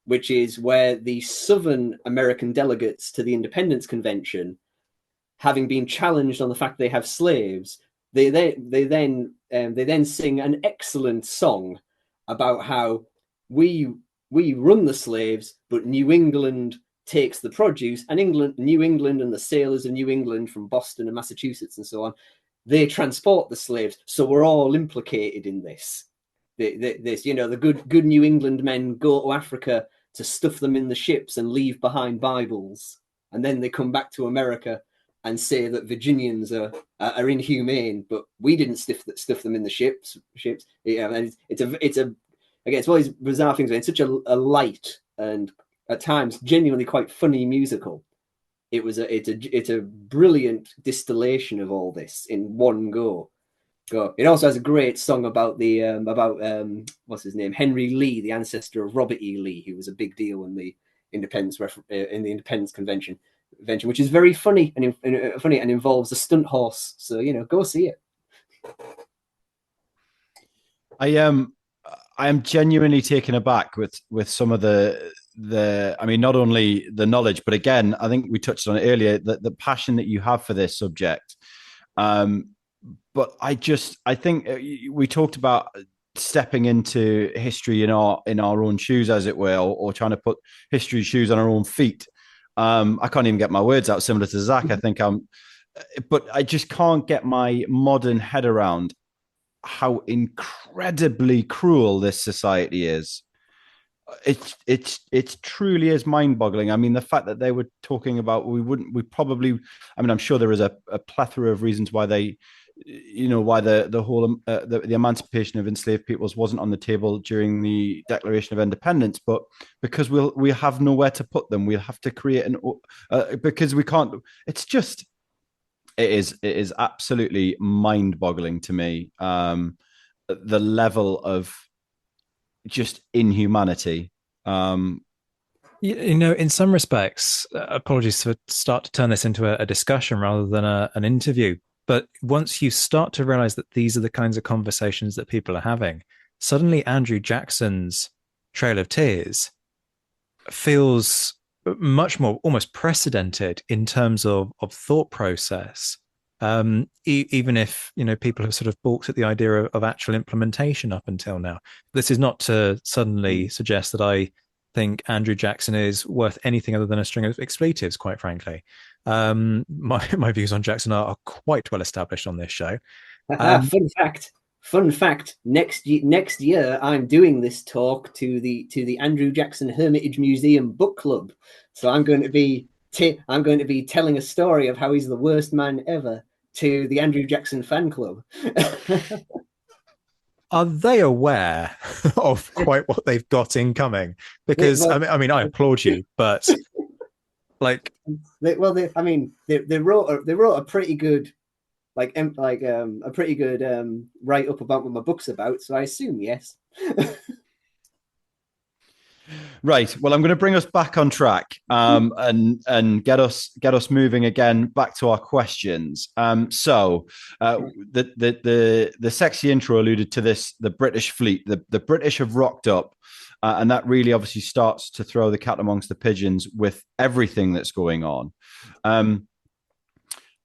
which is where the Southern American delegates to the Independence Convention, having been challenged on the fact they have slaves, they then sing an excellent song about how we run the slaves, but New England takes the produce, and New England and the sailors of New England from Boston and Massachusetts and so on, they transport the slaves. So we're all implicated in this. The good New England men go to Africa to stuff them in the ships and leave behind Bibles. And then they come back to America and say that Virginians are inhumane, but we didn't stuff them in the ships. Yeah, and it's one of these bizarre things. It's such a light and at times genuinely quite funny musical. It's a brilliant distillation of all this in one go. It also has a great song about what's his name, Henry Lee, the ancestor of Robert E. Lee, who was a big deal in the Independence Convention, which is very funny and involves a stunt horse. So go see it. I am genuinely taken aback with some of the I mean, not only the knowledge, but again, I think we touched on it earlier, the passion that you have for this subject. But I think we talked about stepping into history in our own shoes, as it were, or trying to put history's shoes on our own feet. I can't even get my words out, similar to Zach. I think but I just can't get my modern head around how incredibly cruel this society is. It truly is mind-boggling. I mean, the fact that they were talking about I'm sure there is a plethora of reasons why why the whole the emancipation of enslaved peoples wasn't on the table during the Declaration of Independence, but because we have nowhere to put them, we'll have to create because we can't. It's just it is absolutely mind-boggling to me, the level of just inhumanity. In some respects, apologies to start to turn this into a discussion rather than an interview, but once you start to realize that these are the kinds of conversations that people are having, suddenly Andrew Jackson's Trail of Tears feels much more almost precedented in terms of thought process. Even if people have sort of balked at the idea of actual implementation up until now. This is not to suddenly suggest that I think Andrew Jackson is worth anything other than a string of expletives, quite frankly. My views on Jackson are quite well established on this show. Fun fact. Next year, I'm doing this talk to the Andrew Jackson Hermitage Museum Book Club. So I'm going to be telling a story of how he's the worst man ever to the Andrew Jackson fan club. Are they aware of quite what they've got incoming? Because I applaud you, but Like, they wrote a pretty good a pretty good write up about what my book's about. So I assume yes. Right. Well, I'm going to bring us back on track and get us moving again back to our questions. The sexy intro alluded to this: the British fleet. The British have rocked up, and that really obviously starts to throw the cat amongst the pigeons with everything that's going on.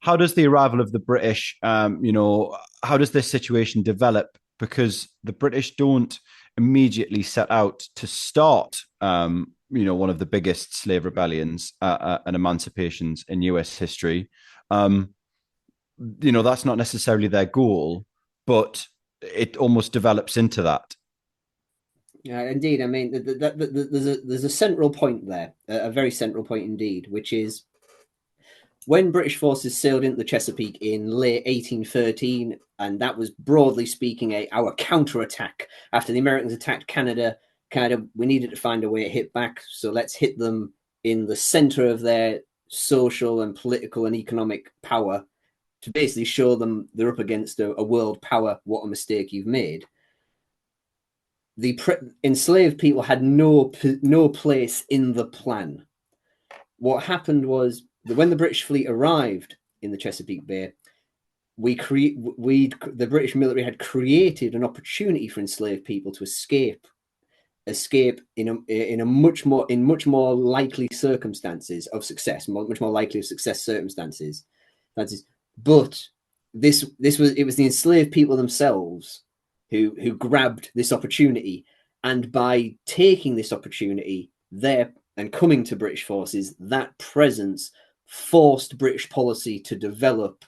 How does the arrival of the British, how does this situation develop? Because the British don't immediately set out to start, one of the biggest slave rebellions and emancipations in US history. That's not necessarily their goal, but it almost develops into that. Yeah, indeed. I mean, there's a central point there, a very central point indeed, which is when British forces sailed into the Chesapeake in late 1813, and that was broadly speaking our counterattack after the Americans attacked Canada. We needed to find a way to hit back, so let's hit them in the center of their social and political and economic power to basically show them they're up against a world power. What a mistake you've made. The enslaved people had no place in the plan. What happened was that when the British fleet arrived in the Chesapeake Bay, the British military had created an opportunity for enslaved people to escape in much more likely circumstances of success, much more likely of success circumstances. But it was the enslaved people themselves who grabbed this opportunity, and by taking this opportunity there and coming to British forces, that presence forced British policy to develop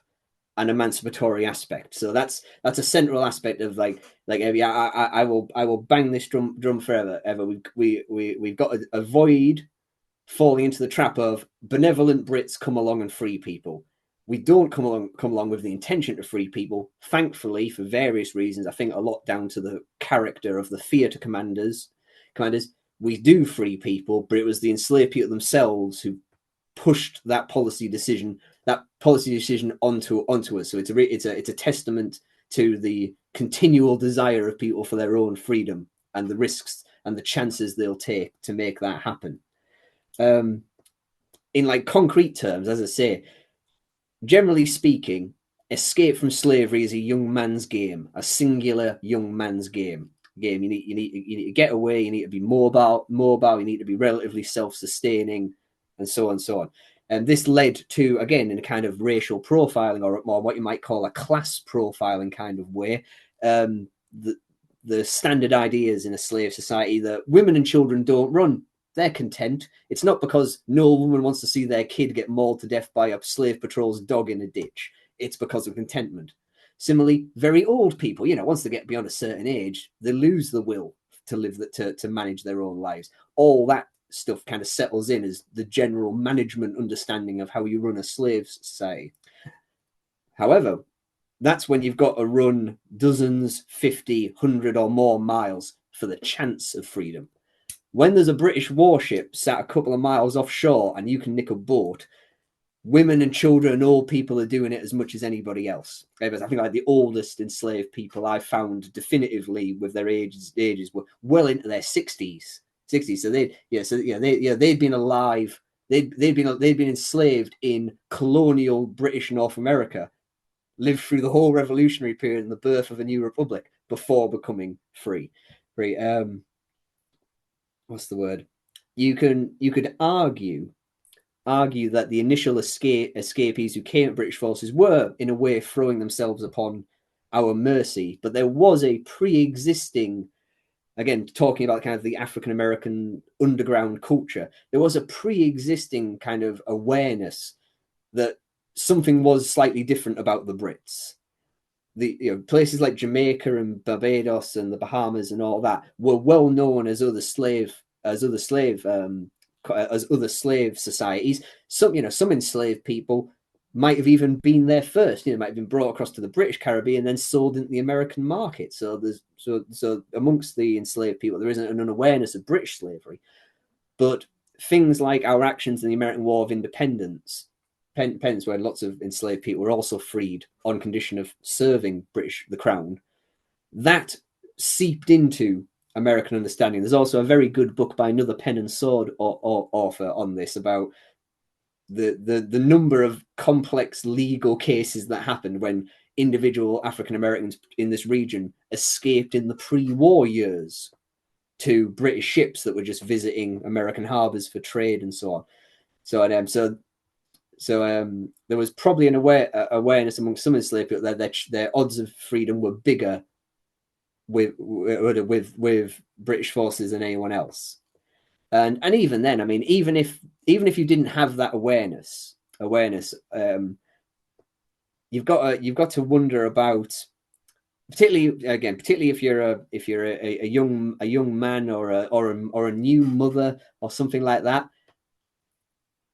an emancipatory aspect. So that's a central aspect of I will bang this drum forever. We've got to avoid falling into the trap of benevolent Brits come along and free people. We don't come along with the intention to free people. Thankfully, for various reasons, I think a lot down to the character of the theatre commanders, we do free people, but it was the enslaved people themselves who pushed that policy decision onto us. So it's a testament to the continual desire of people for their own freedom and the risks and the chances they'll take to make that happen. In concrete terms, as I say, generally speaking, escape from slavery is a young man's game, a singular young man's game. You need to get away. You need to be mobile. You need to be relatively self-sustaining, and so on and so on. And this led to, again, in a kind of racial profiling, or what you might call a class profiling kind of way, the standard ideas in a slave society that women and children don't run. They're content. It's not because no woman wants to see their kid get mauled to death by a slave patrol's dog in a ditch. It's because of contentment. Similarly, very old people, once they get beyond a certain age, they lose the will to live, to manage their own lives. All that stuff kind of settles in as the general management understanding of how you run a slave society. However, that's when you've got to run dozens, 50, 100 or more miles for the chance of freedom. When there's a British warship sat a couple of miles offshore and you can nick a boat, women and children and old people are doing it as much as anybody else. I think the oldest enslaved people I found definitively with their ages were well into their 60s. So they'd been alive. They'd been enslaved in colonial British North America, lived through the whole revolutionary period and the birth of a new republic before becoming free. What's the word? You could argue that the initial escapees who came at British forces were, in a way, throwing themselves upon our mercy, but there was a pre-existing, again, talking about kind of the African-American underground culture, there was a pre-existing kind of awareness that something was slightly different about the Brits. Places like Jamaica and Barbados and the Bahamas and all that were well known as other slave societies. Some enslaved people might have even been there first. Might have been brought across to the British Caribbean and then sold into the American market. So amongst the enslaved people, there isn't an unawareness of British slavery. But things like our actions in the American War of Independence, where lots of enslaved people were also freed on condition of serving the Crown, that seeped into American understanding. There's also a very good book by another pen and sword author on this about the number of complex legal cases that happened when individual African Americans in this region escaped in the pre-war years to British ships that were just visiting American harbors for trade and so on. So there was probably an awareness among some enslaved people that their odds of freedom were bigger with British forces than anyone else. And even then, I mean, even if you didn't have that awareness, you've got to wonder about, particularly if you're a young man or a new mother or something like that,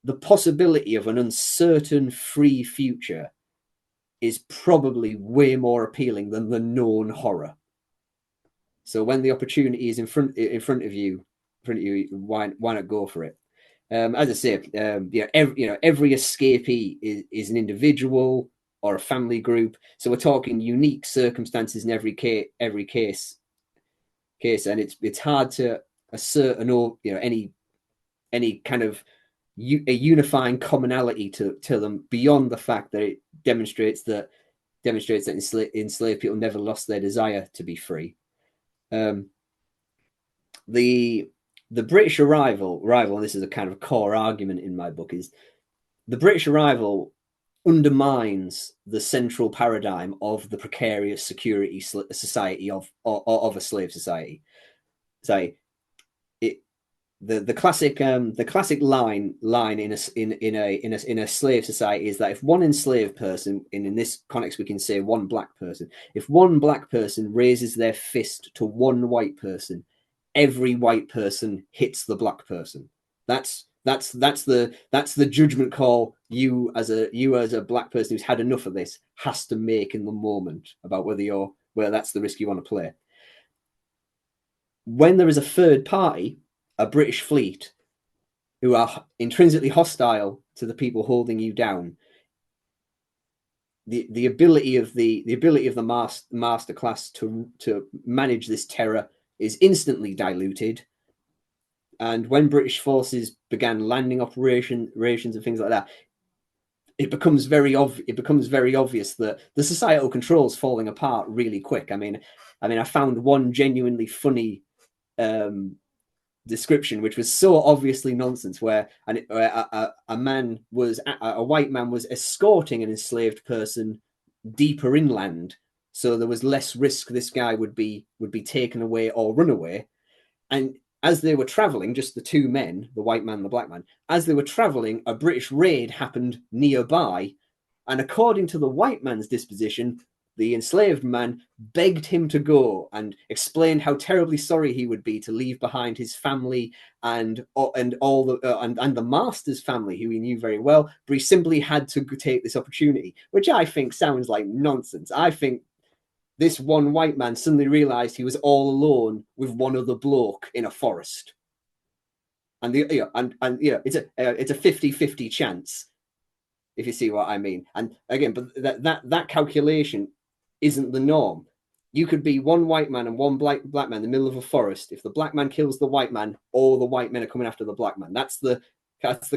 the possibility of an uncertain free future is probably way more appealing than the known horror. So when the opportunity is in front of you, why not go for it? As I say, every escapee is an individual or a family group. So we're talking unique circumstances in every case, and it's hard to assert any kind of a unifying commonality to them beyond the fact that it demonstrates that enslaved people never lost their desire to be free. The British arrival, and this is a kind of core argument in my book, is the British arrival undermines the central paradigm of the precarious security society of a slave society. So the classic line in a slave society is that if one enslaved person, in this context we can say one black person, if one black person raises their fist to one white person, every white person hits the black person. That's the judgment call you as a black person who's had enough of this has to make in the moment about whether that's the risk you want to play. When there is a third party, a British fleet, who are intrinsically hostile to the people holding you down, the ability of the master class to manage this terror is instantly diluted. And when British forces began landing operations and things like that, it becomes very obvious that the societal control is falling apart really quick. I mean, I found one genuinely funny description, which was so obviously nonsense, where a white man was escorting an enslaved person deeper inland, so there was less risk this guy would be taken away or run away. And as they were traveling, just the two men, the white man and the black man, as they were traveling, a British raid happened nearby, and according to the white man's disposition, the enslaved man begged him to go and explained how terribly sorry he would be to leave behind his family and the master's family, who he knew very well, but he simply had to take this opportunity, which I think sounds like nonsense. I think this one white man suddenly realized he was all alone with one other bloke in a forest, and it's a 50-50 chance, if you see what I mean. And again, but that calculation isn't the norm. You could be one white man and one black man in the middle of a forest. If the black man kills the white man, all the white men are coming after the black man. That's the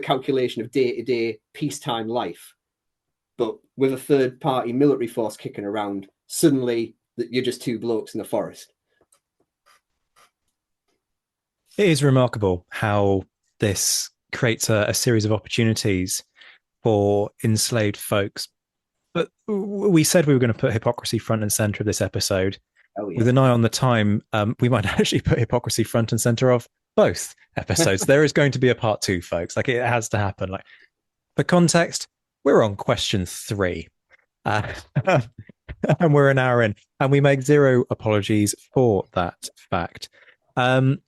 calculation of day-to-day peacetime life. But with a third party military force kicking around, suddenly you're just two blokes in the forest. It is remarkable how this creates a series of opportunities for enslaved folks. But we said we were going to put hypocrisy front and center of this episode. Oh, yeah. With an eye on the time, we might actually put hypocrisy front and center of both episodes. There is going to be a part 2, folks. Like, it has to happen. Like, for context, we're on question 3. And we're an hour in, and we make zero apologies for that fact. But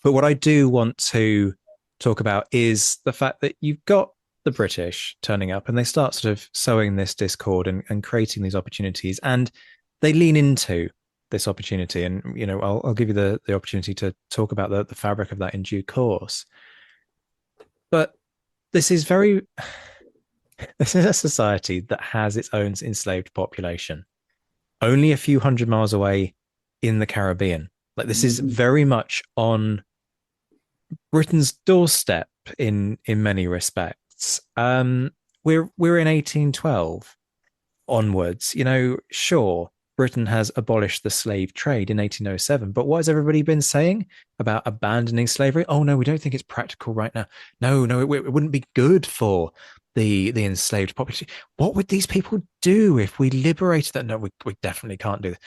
what I do want to talk about is the fact that you've got the British turning up and they start sort of sowing this discord and creating these opportunities, and they lean into this opportunity. And, I'll give you the opportunity to talk about the fabric of that in due course. But this is very this is a society that has its own enslaved population, only a few hundred miles away in the Caribbean. Like this is very much on Britain's doorstep in many respects. We're in 1812 onwards. You know, sure, Britain has abolished the slave trade in 1807, but what has everybody been saying about abandoning slavery? Oh no, we don't think it's practical right now. No, no, it wouldn't be good for the enslaved population. What would these people do if we liberated that? No, we definitely can't do this.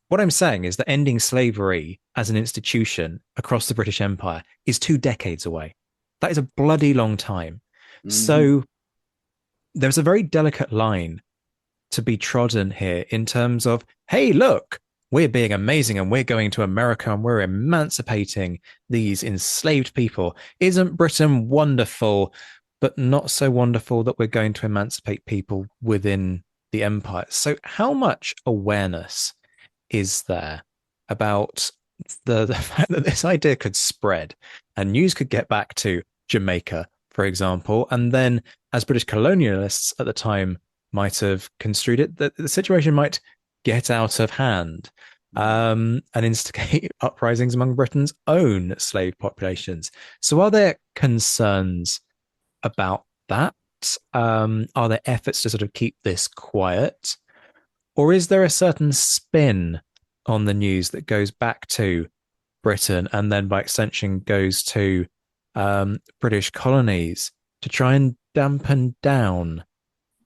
What I'm saying is that ending slavery as an institution across the British Empire is 2 decades away. That is a bloody long time. So there's a very delicate line to be trodden here in terms of, hey, look, we're being amazing and we're going to America and we're emancipating these enslaved people. Isn't Britain wonderful, but not so wonderful that we're going to emancipate people within the empire? So, how much awareness is there about the fact that this idea could spread and news could get back to Jamaica, for example, and then as British colonialists at the time might have construed it, that the situation might get out of hand and instigate uprisings among Britain's own slave populations. So, are there concerns about that? Are there efforts to sort of keep this quiet? Or is there a certain spin on the news that goes back to Britain and then by extension goes to British colonies to try and dampen down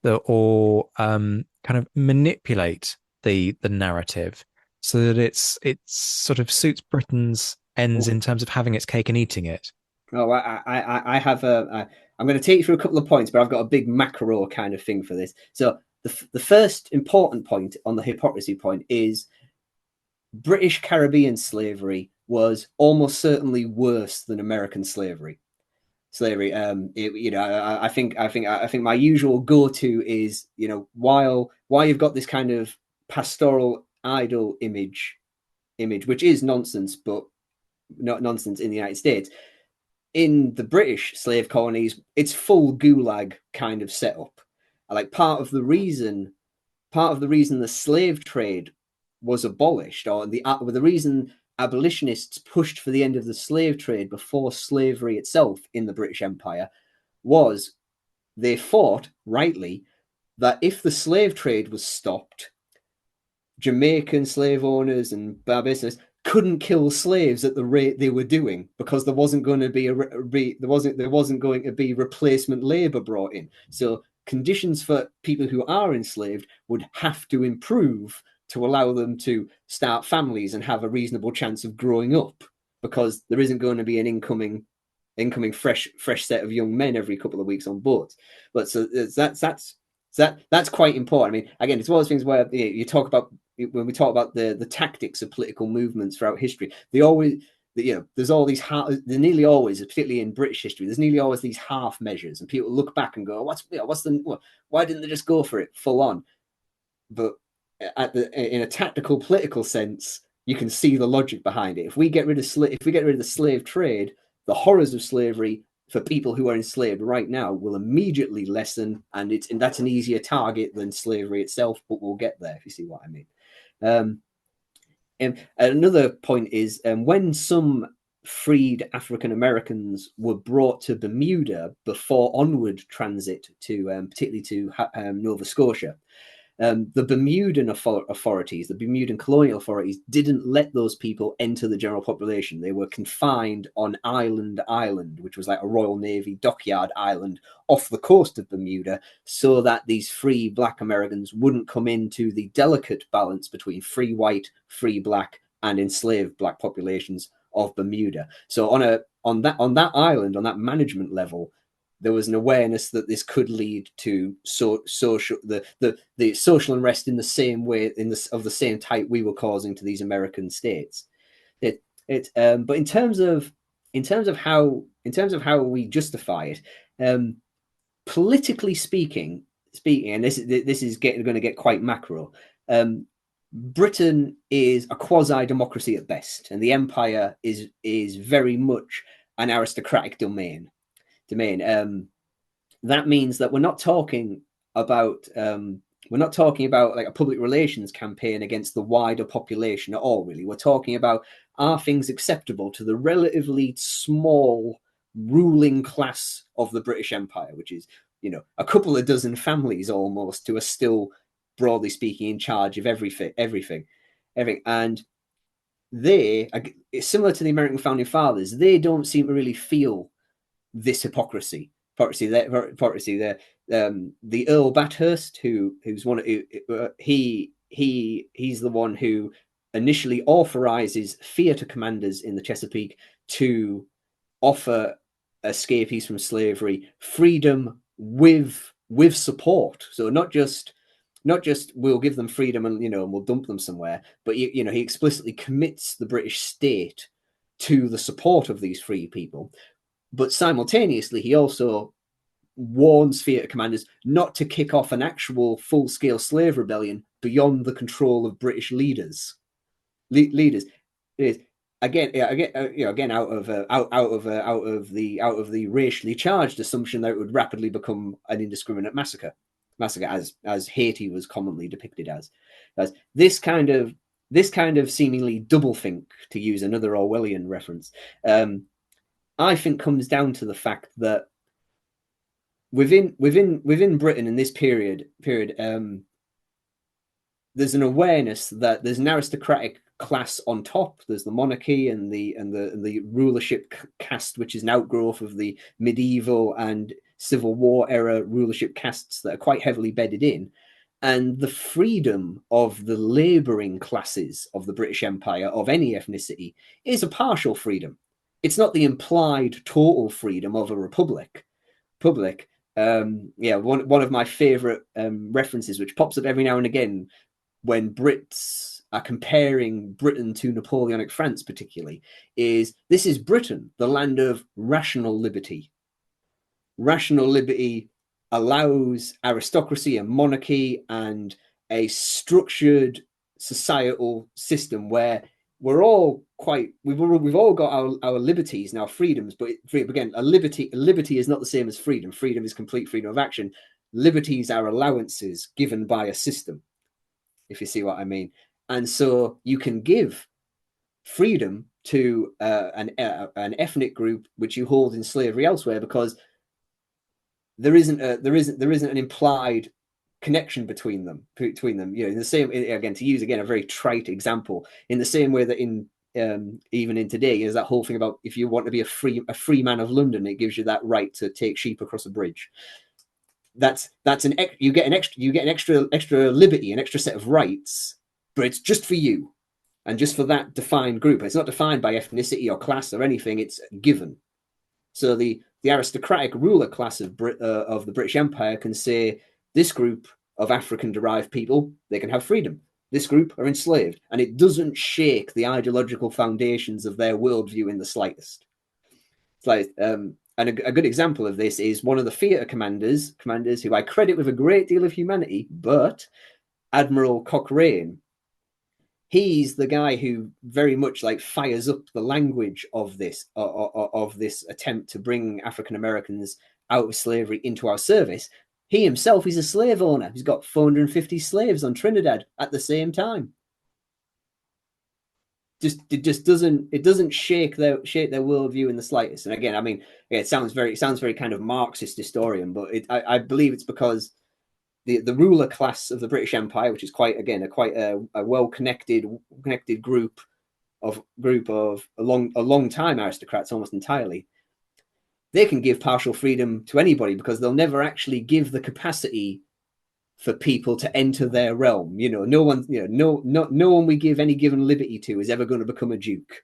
or kind of manipulate the narrative so that it sort of suits Britain's ends in terms of having its cake and eating it? Oh, I have I'm going to take you through a couple of points, but I've got a big macro kind of thing for this. So the first important point on the hypocrisy point is British Caribbean slavery was almost certainly worse than American slavery. I think my usual go-to is, while you've got this kind of pastoral idol image, which is nonsense, but not nonsense in the United States. In the British slave colonies, it's full gulag kind of setup. Like part of the reason the slave trade was abolished, or the reason abolitionists pushed for the end of the slave trade before slavery itself in the British Empire, was they thought, rightly, that if the slave trade was stopped, Jamaican slave owners and Barbadians couldn't kill slaves at the rate they were doing because there wasn't going to be replacement labor brought in. So conditions for people who are enslaved would have to improve to allow them to start families and have a reasonable chance of growing up, because there isn't going to be an incoming fresh set of young men every couple of weeks on boats. But so that's quite important. I mean, again, it's one of those things where you talk about, when we talk about the tactics of political movements throughout history, there's all these nearly always, particularly in British history, there's nearly always these half measures, and people look back and go, why didn't they just go for it full on? But in a tactical political sense, you can see the logic behind it. If we get rid of the slave trade, the horrors of slavery for people who are enslaved right now will immediately lessen, and that's an easier target than slavery itself. But we'll get there, if you see what I mean. And another point is, when some freed African Americans were brought to Bermuda before onward transit to, particularly to Nova Scotia, the Bermudan authorities, the Bermudan colonial authorities, didn't let those people enter the general population. They were confined on Island, which was like a Royal Navy dockyard island off the coast of Bermuda, so that these free Black Americans wouldn't come into the delicate balance between free white, free Black, and enslaved Black populations of Bermuda. So on that island, on that management level, there was an awareness that this could lead to the social unrest in the same way, of the same type we were causing to these American states. But in terms of how we justify it, politically speaking, and this is going to get quite macro. Britain is a quasi-democracy at best, and the empire is very much an aristocratic domain. that means that we're not talking about like a public relations campaign against the wider population at all. Really, we're talking about, are things acceptable to the relatively small ruling class of the British Empire, which is, a couple of dozen families almost, who are still, broadly speaking, in charge of everything. And it's similar to the American founding fathers. They don't seem to really feel this hypocrisy. The Earl Bathurst, who's one, he's the one who initially authorizes theatre commanders in the Chesapeake to offer escapees from slavery freedom with support. So not just we'll give them freedom and we'll dump them somewhere, but he explicitly commits the British state to the support of these free people. But simultaneously, he also warns theatre commanders not to kick off an actual full-scale slave rebellion beyond the control of British leaders. Leaders, again, out of the racially charged assumption that it would rapidly become an indiscriminate massacre, as Haiti was commonly depicted as this kind of seemingly doublethink, to use another Orwellian reference. I think comes down to the fact that within Britain in this period, there's an awareness that there's an aristocratic class on top. There's the monarchy and the rulership caste, which is an outgrowth of the medieval and Civil War era rulership castes that are quite heavily bedded in. And the freedom of the labouring classes of the British Empire, of any ethnicity, is a partial freedom. It's not the implied total freedom of a republic. One of my favourite references, which pops up every now and again when Brits are comparing Britain to Napoleonic France particularly, is this is Britain, the land of rational liberty. Rational liberty allows aristocracy and monarchy and a structured societal system where we're all we've all got our liberties and our freedoms, but again, a liberty is not the same as freedom. Freedom is complete freedom of action. Liberties are allowances given by a system, if you see what I mean. And so you can give freedom to an ethnic group which you hold in slavery elsewhere, because there isn't an implied connection between them. In the same, again, to use a very trite example, in the same way that in even in today is that whole thing about, if you want to be a free man of London, it gives you that right to take sheep across a bridge. You get an extra liberty, an extra set of rights, but it's just for you and just for that defined group. It's not defined by ethnicity or class or anything. It's given. So the aristocratic ruler class of the British Empire can say, this group of African-derived people, they can have freedom. This group are enslaved, and it doesn't shake the ideological foundations of their worldview in the slightest. It's like, and a good example of this is one of the theatre commanders who I credit with a great deal of humanity, but Admiral Cochrane. He's the guy who very much fires up the language of this attempt to bring African Americans out of slavery into our service. He himself is a slave owner. He's got 450 slaves on Trinidad at the same time. It doesn't shake their worldview in the slightest. And again, I mean, it sounds very kind of Marxist historian, but I believe it's because the ruler class of the British Empire, which is quite a well connected group of a long time aristocrats, almost entirely, they can give partial freedom to anybody because they'll never actually give the capacity for people to enter their realm. No one we give any given liberty to is ever going to become a duke.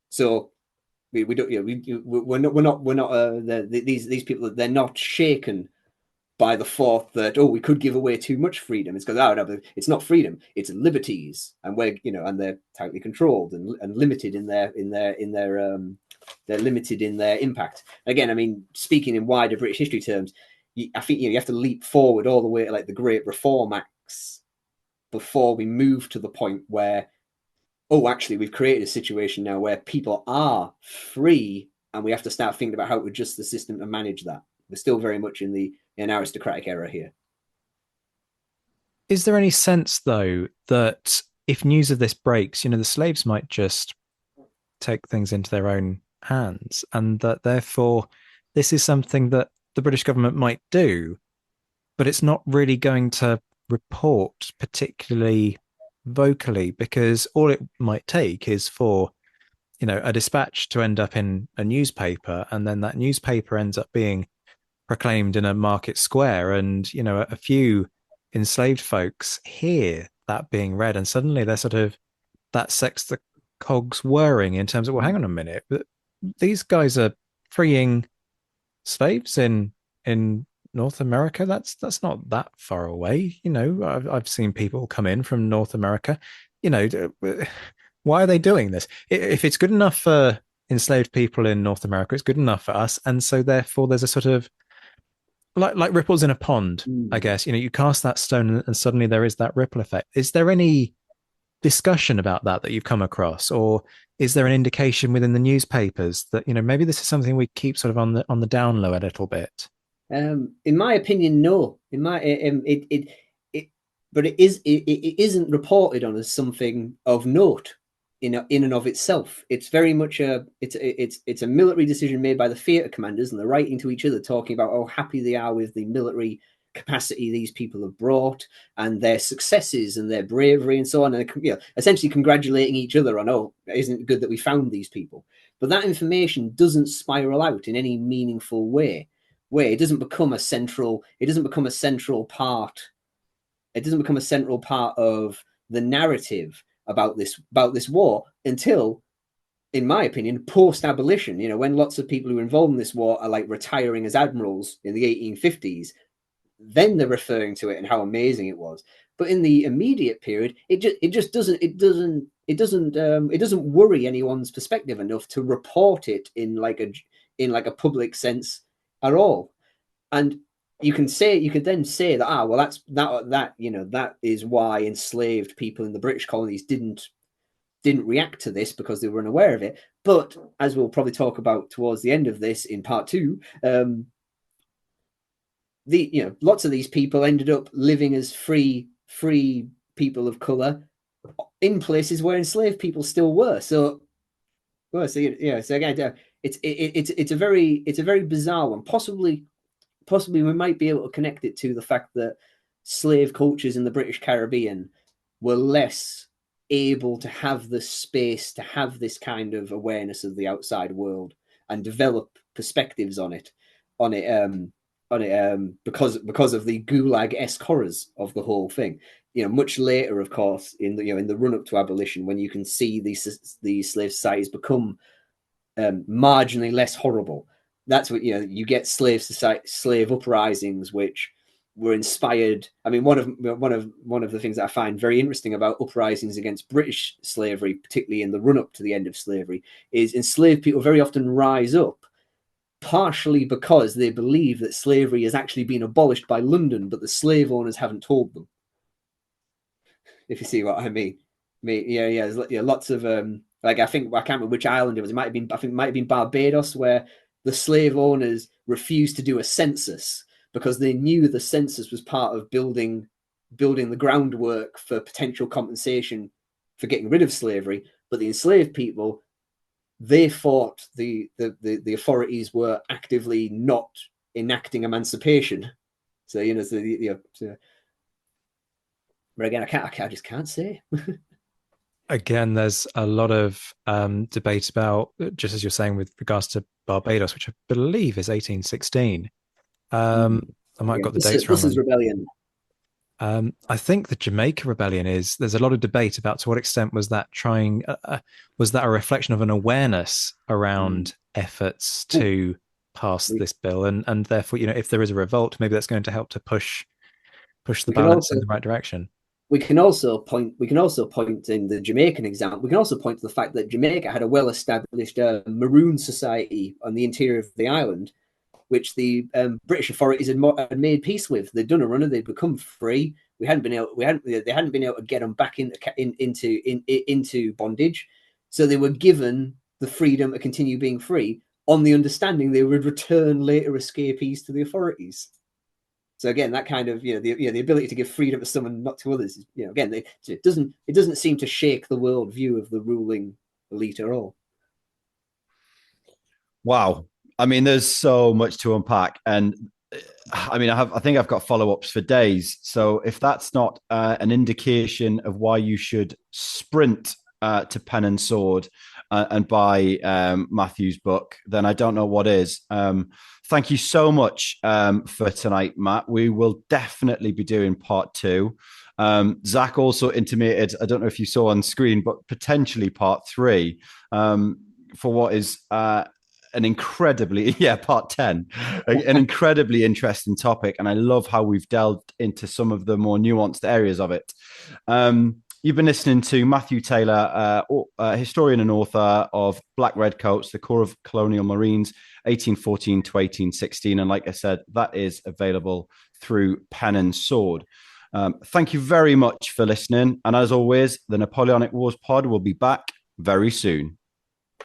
So we don't. We're not. These people, they're not shaken by the thought that, we could give away too much freedom. It's because no, it's not freedom, it's liberties, and and they're tightly controlled and limited in their they're limited in their impact. Again, I mean, speaking in wider British history terms, I think you have to leap forward all the way to the Great Reform Acts before we move to the point where, actually, we've created a situation now where people are free and we have to start thinking about how to adjust the system to manage that. We're still very much in an aristocratic era here. Is there any sense, though, that if news of this breaks, the slaves might just take things into their own hands, and that therefore this is something that the British government might do, but it's not really going to report particularly vocally, because all it might take is for a dispatch to end up in a newspaper, and then that newspaper ends up being proclaimed in a market square, and a few enslaved folks hear that being read, and suddenly they're sort of, that sets the cogs whirring in terms of, well, hang on a minute, these guys are freeing slaves in North America. That's not that far away. I've seen people come in from North America. Why are they doing this? If it's good enough for enslaved people in North America, it's good enough for us. And so therefore there's a sort of like ripples in a pond, I guess. You cast that stone and suddenly there is that ripple effect. Is there any discussion about that you've come across, or is there an indication within the newspapers that maybe this is something we keep sort of on the down low a little bit? In my opinion, no. But it isn't reported on as something of note in and of itself. It's very much it's a military decision made by the theatre commanders, and they're writing to each other, talking about how happy they are with the military capacity these people have brought and their successes and their bravery and so on, and essentially congratulating each other on, oh, isn't it good that we found these people? But that information doesn't spiral out in any meaningful way. Where it doesn't become a central part. It doesn't become a central part of the narrative about this war until, in my opinion, post-abolition. When lots of people who are involved in this war are like retiring as admirals in the 1850s, then they're referring to it and how amazing it was. But in the immediate period, it doesn't worry anyone's perspective enough to report it in like a public sense at all. And you can then say that that is why enslaved people in the British colonies didn't react to this, because they were unaware of it. But as we'll probably talk about towards the end of this in part 2, lots of these people ended up living as free people of color in places where enslaved people still were. So again, it's a very bizarre one. Possibly we might be able to connect it to the fact that slave cultures in the British Caribbean were less able to have the space to have this kind of awareness of the outside world and develop perspectives on it because of the Gulag-esque horrors of the whole thing. Much later, of course, in the run up to abolition, when you can see these slave societies become marginally less horrible, that's what you get slave uprisings, which were inspired. I mean, one of the things that I find very interesting about uprisings against British slavery, particularly in the run up to the end of slavery, is enslaved people very often rise up partially because they believe that slavery has actually been abolished by London, but the slave owners haven't told them. If you see what I mean. There's lots of I think, I can't remember which island it was. It might have been Barbados, where the slave owners refused to do a census because they knew the census was part of building the groundwork for potential compensation for getting rid of slavery. But the enslaved people, they thought the authorities were actively not enacting emancipation. So but again, I just can't say. Again, there's a lot of debate about, just as you're saying, with regards to Barbados, which I believe is 1816. I might have got the dates wrong. This is rebellion. I think the Jamaica Rebellion there's a lot of debate about to what extent was that was that a reflection of an awareness around efforts to pass this bill, and therefore, if there is a revolt, maybe that's going to help to push the balance in the right direction. We can also point in the Jamaican example. We can also point to the fact that Jamaica had a well-established maroon society on the interior of the island, which the British authorities had made peace with. They'd done a runner. They'd become free. They hadn't been able to get them back into bondage. So they were given the freedom to continue being free on the understanding they would return later escapees to the authorities. So again, that kind of the ability to give freedom to some and not to others. Again, it doesn't seem to shake the world view of the ruling elite at all. Wow. I mean, there's so much to unpack, and I mean, I think I've got follow-ups for days. So if that's not an indication of why you should sprint to Pen and Sword and buy Matthew's book, then I don't know what is. Thank you so much for tonight, Matt. We will definitely be doing part 2. Zach also intimated, I don't know if you saw on screen, but potentially part 3 for what is an incredibly, part 10, an incredibly interesting topic. And I love how we've delved into some of the more nuanced areas of it. You've been listening to Matthew Taylor, historian and author of Black Redcoats, the Corps of Colonial Marines, 1814 to 1816. And like I said, that is available through Pen and Sword. Thank you very much for listening. And as always, the Napoleonic Wars pod will be back very soon.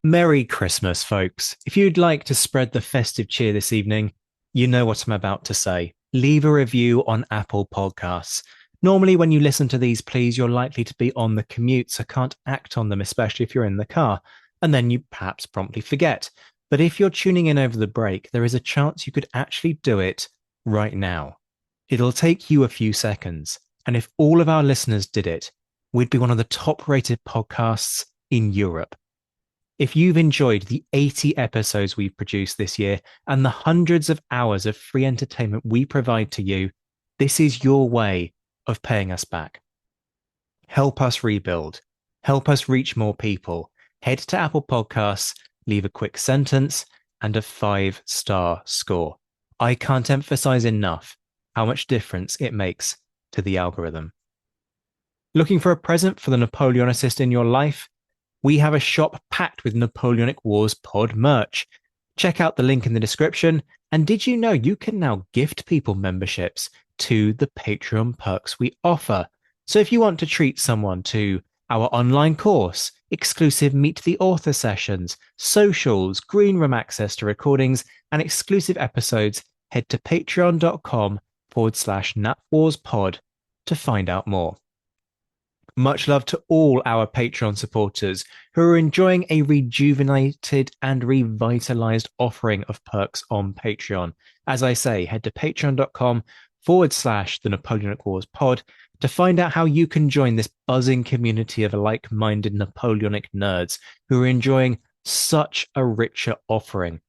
Merry Christmas, folks. If you'd like to spread the festive cheer this evening, you know what I'm about to say. Leave a review on Apple Podcasts. Normally, when you listen to these, please, you're likely to be on the commute, so can't act on them, especially if you're in the car. And then you perhaps promptly forget. But if you're tuning in over the break, there is a chance you could actually do it right now. It'll take you a few seconds. And if all of our listeners did it, we'd be one of the top-rated podcasts in Europe. If you've enjoyed the 80 episodes we've produced this year and the hundreds of hours of free entertainment we provide to you, this is your way of paying us back. Help us rebuild. Help us reach more people. Head to Apple Podcasts, leave a quick sentence and a 5-star score. I can't emphasize enough how much difference it makes to the algorithm. Looking for a present for the Napoleonicist in your life? We have a shop packed with Napoleonic Wars pod merch. Check out the link in the description. And did you know you can now gift people memberships to the Patreon perks we offer? So if you want to treat someone to our online course, exclusive Meet the Author sessions, socials, green room access to recordings, and exclusive episodes, head to patreon.com/NapWarsPod to find out more. Much love to all our Patreon supporters who are enjoying a rejuvenated and revitalized offering of perks on Patreon. As I say, head to patreon.com/the Napoleonic Wars pod to find out how you can join this buzzing community of like-minded Napoleonic nerds who are enjoying such a richer offering.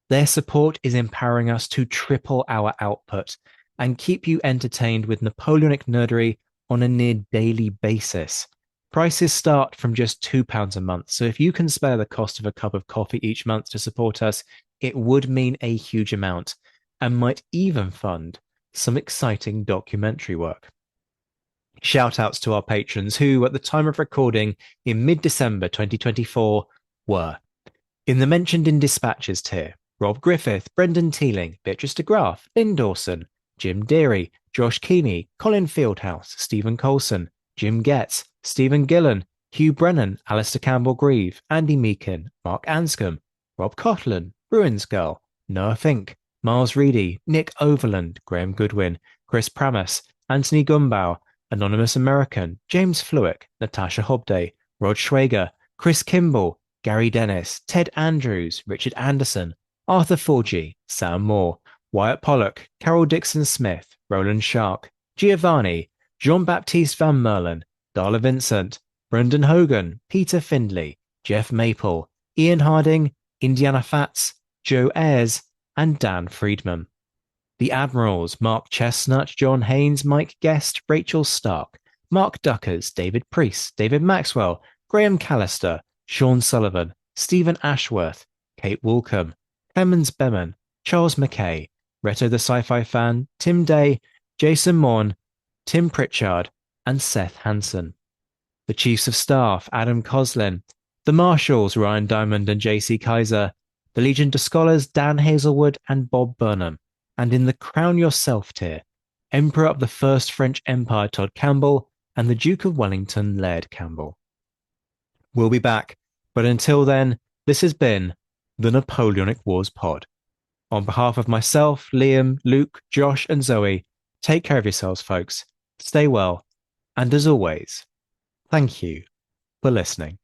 Their support is empowering us to triple our output and keep you entertained with Napoleonic nerdery on a near daily basis. Prices start from just £2 a month, so if you can spare the cost of a cup of coffee each month to support us, it would mean a huge amount and might even fund some exciting documentary work. Shout outs to our patrons who, at the time of recording in mid-December 2024, were in the mentioned in dispatches tier: Rob Griffith, Brendan Teeling, Beatrice de Graaf, Lynn Dawson, Jim Deary, Josh Keeney, Colin Fieldhouse, Stephen Colson, Jim Getz, Stephen Gillen, Hugh Brennan, Alistair Campbell-Grieve, Andy Meakin, Mark Anscombe, Rob Cotland, Bruins Girl, Noah Fink, Miles Reedy, Nick Overland, Graham Goodwin, Chris Pramas, Anthony Gumbau, Anonymous American, James Fluick, Natasha Hobday, Rod Schwager, Chris Kimball, Gary Dennis, Ted Andrews, Richard Anderson, Arthur Forgy, Sam Moore, Wyatt Pollock, Carol Dixon Smith, Roland Shark, Giovanni, Jean-Baptiste Van Merlen, Darla Vincent, Brendan Hogan, Peter Findlay, Jeff Maple, Ian Harding, Indiana Fats, Joe Ayres, and Dan Friedman. The Admirals: Mark Chestnut, John Haynes, Mike Guest, Rachel Stark, Mark Duckers, David Priest, David Maxwell, Graham Callister, Sean Sullivan, Stephen Ashworth, Kate Woolcombe, Clemens Beman, Charles McKay, Reto the Sci-Fi Fan, Tim Day, Jason Morn, Tim Pritchard, and Seth Hansen. The Chiefs of Staff: Adam Coslin, the Marshals: Ryan Diamond and JC Kaiser, the Legion of Scholars: Dan Hazelwood and Bob Burnham, and in the Crown Yourself tier, Emperor of the First French Empire Todd Campbell and the Duke of Wellington Laird Campbell. We'll be back, but until then, this has been the Napoleonic Wars pod. On behalf of myself, Liam, Luke, Josh, and Zoe, take care of yourselves, folks. Stay well. And as always, thank you for listening.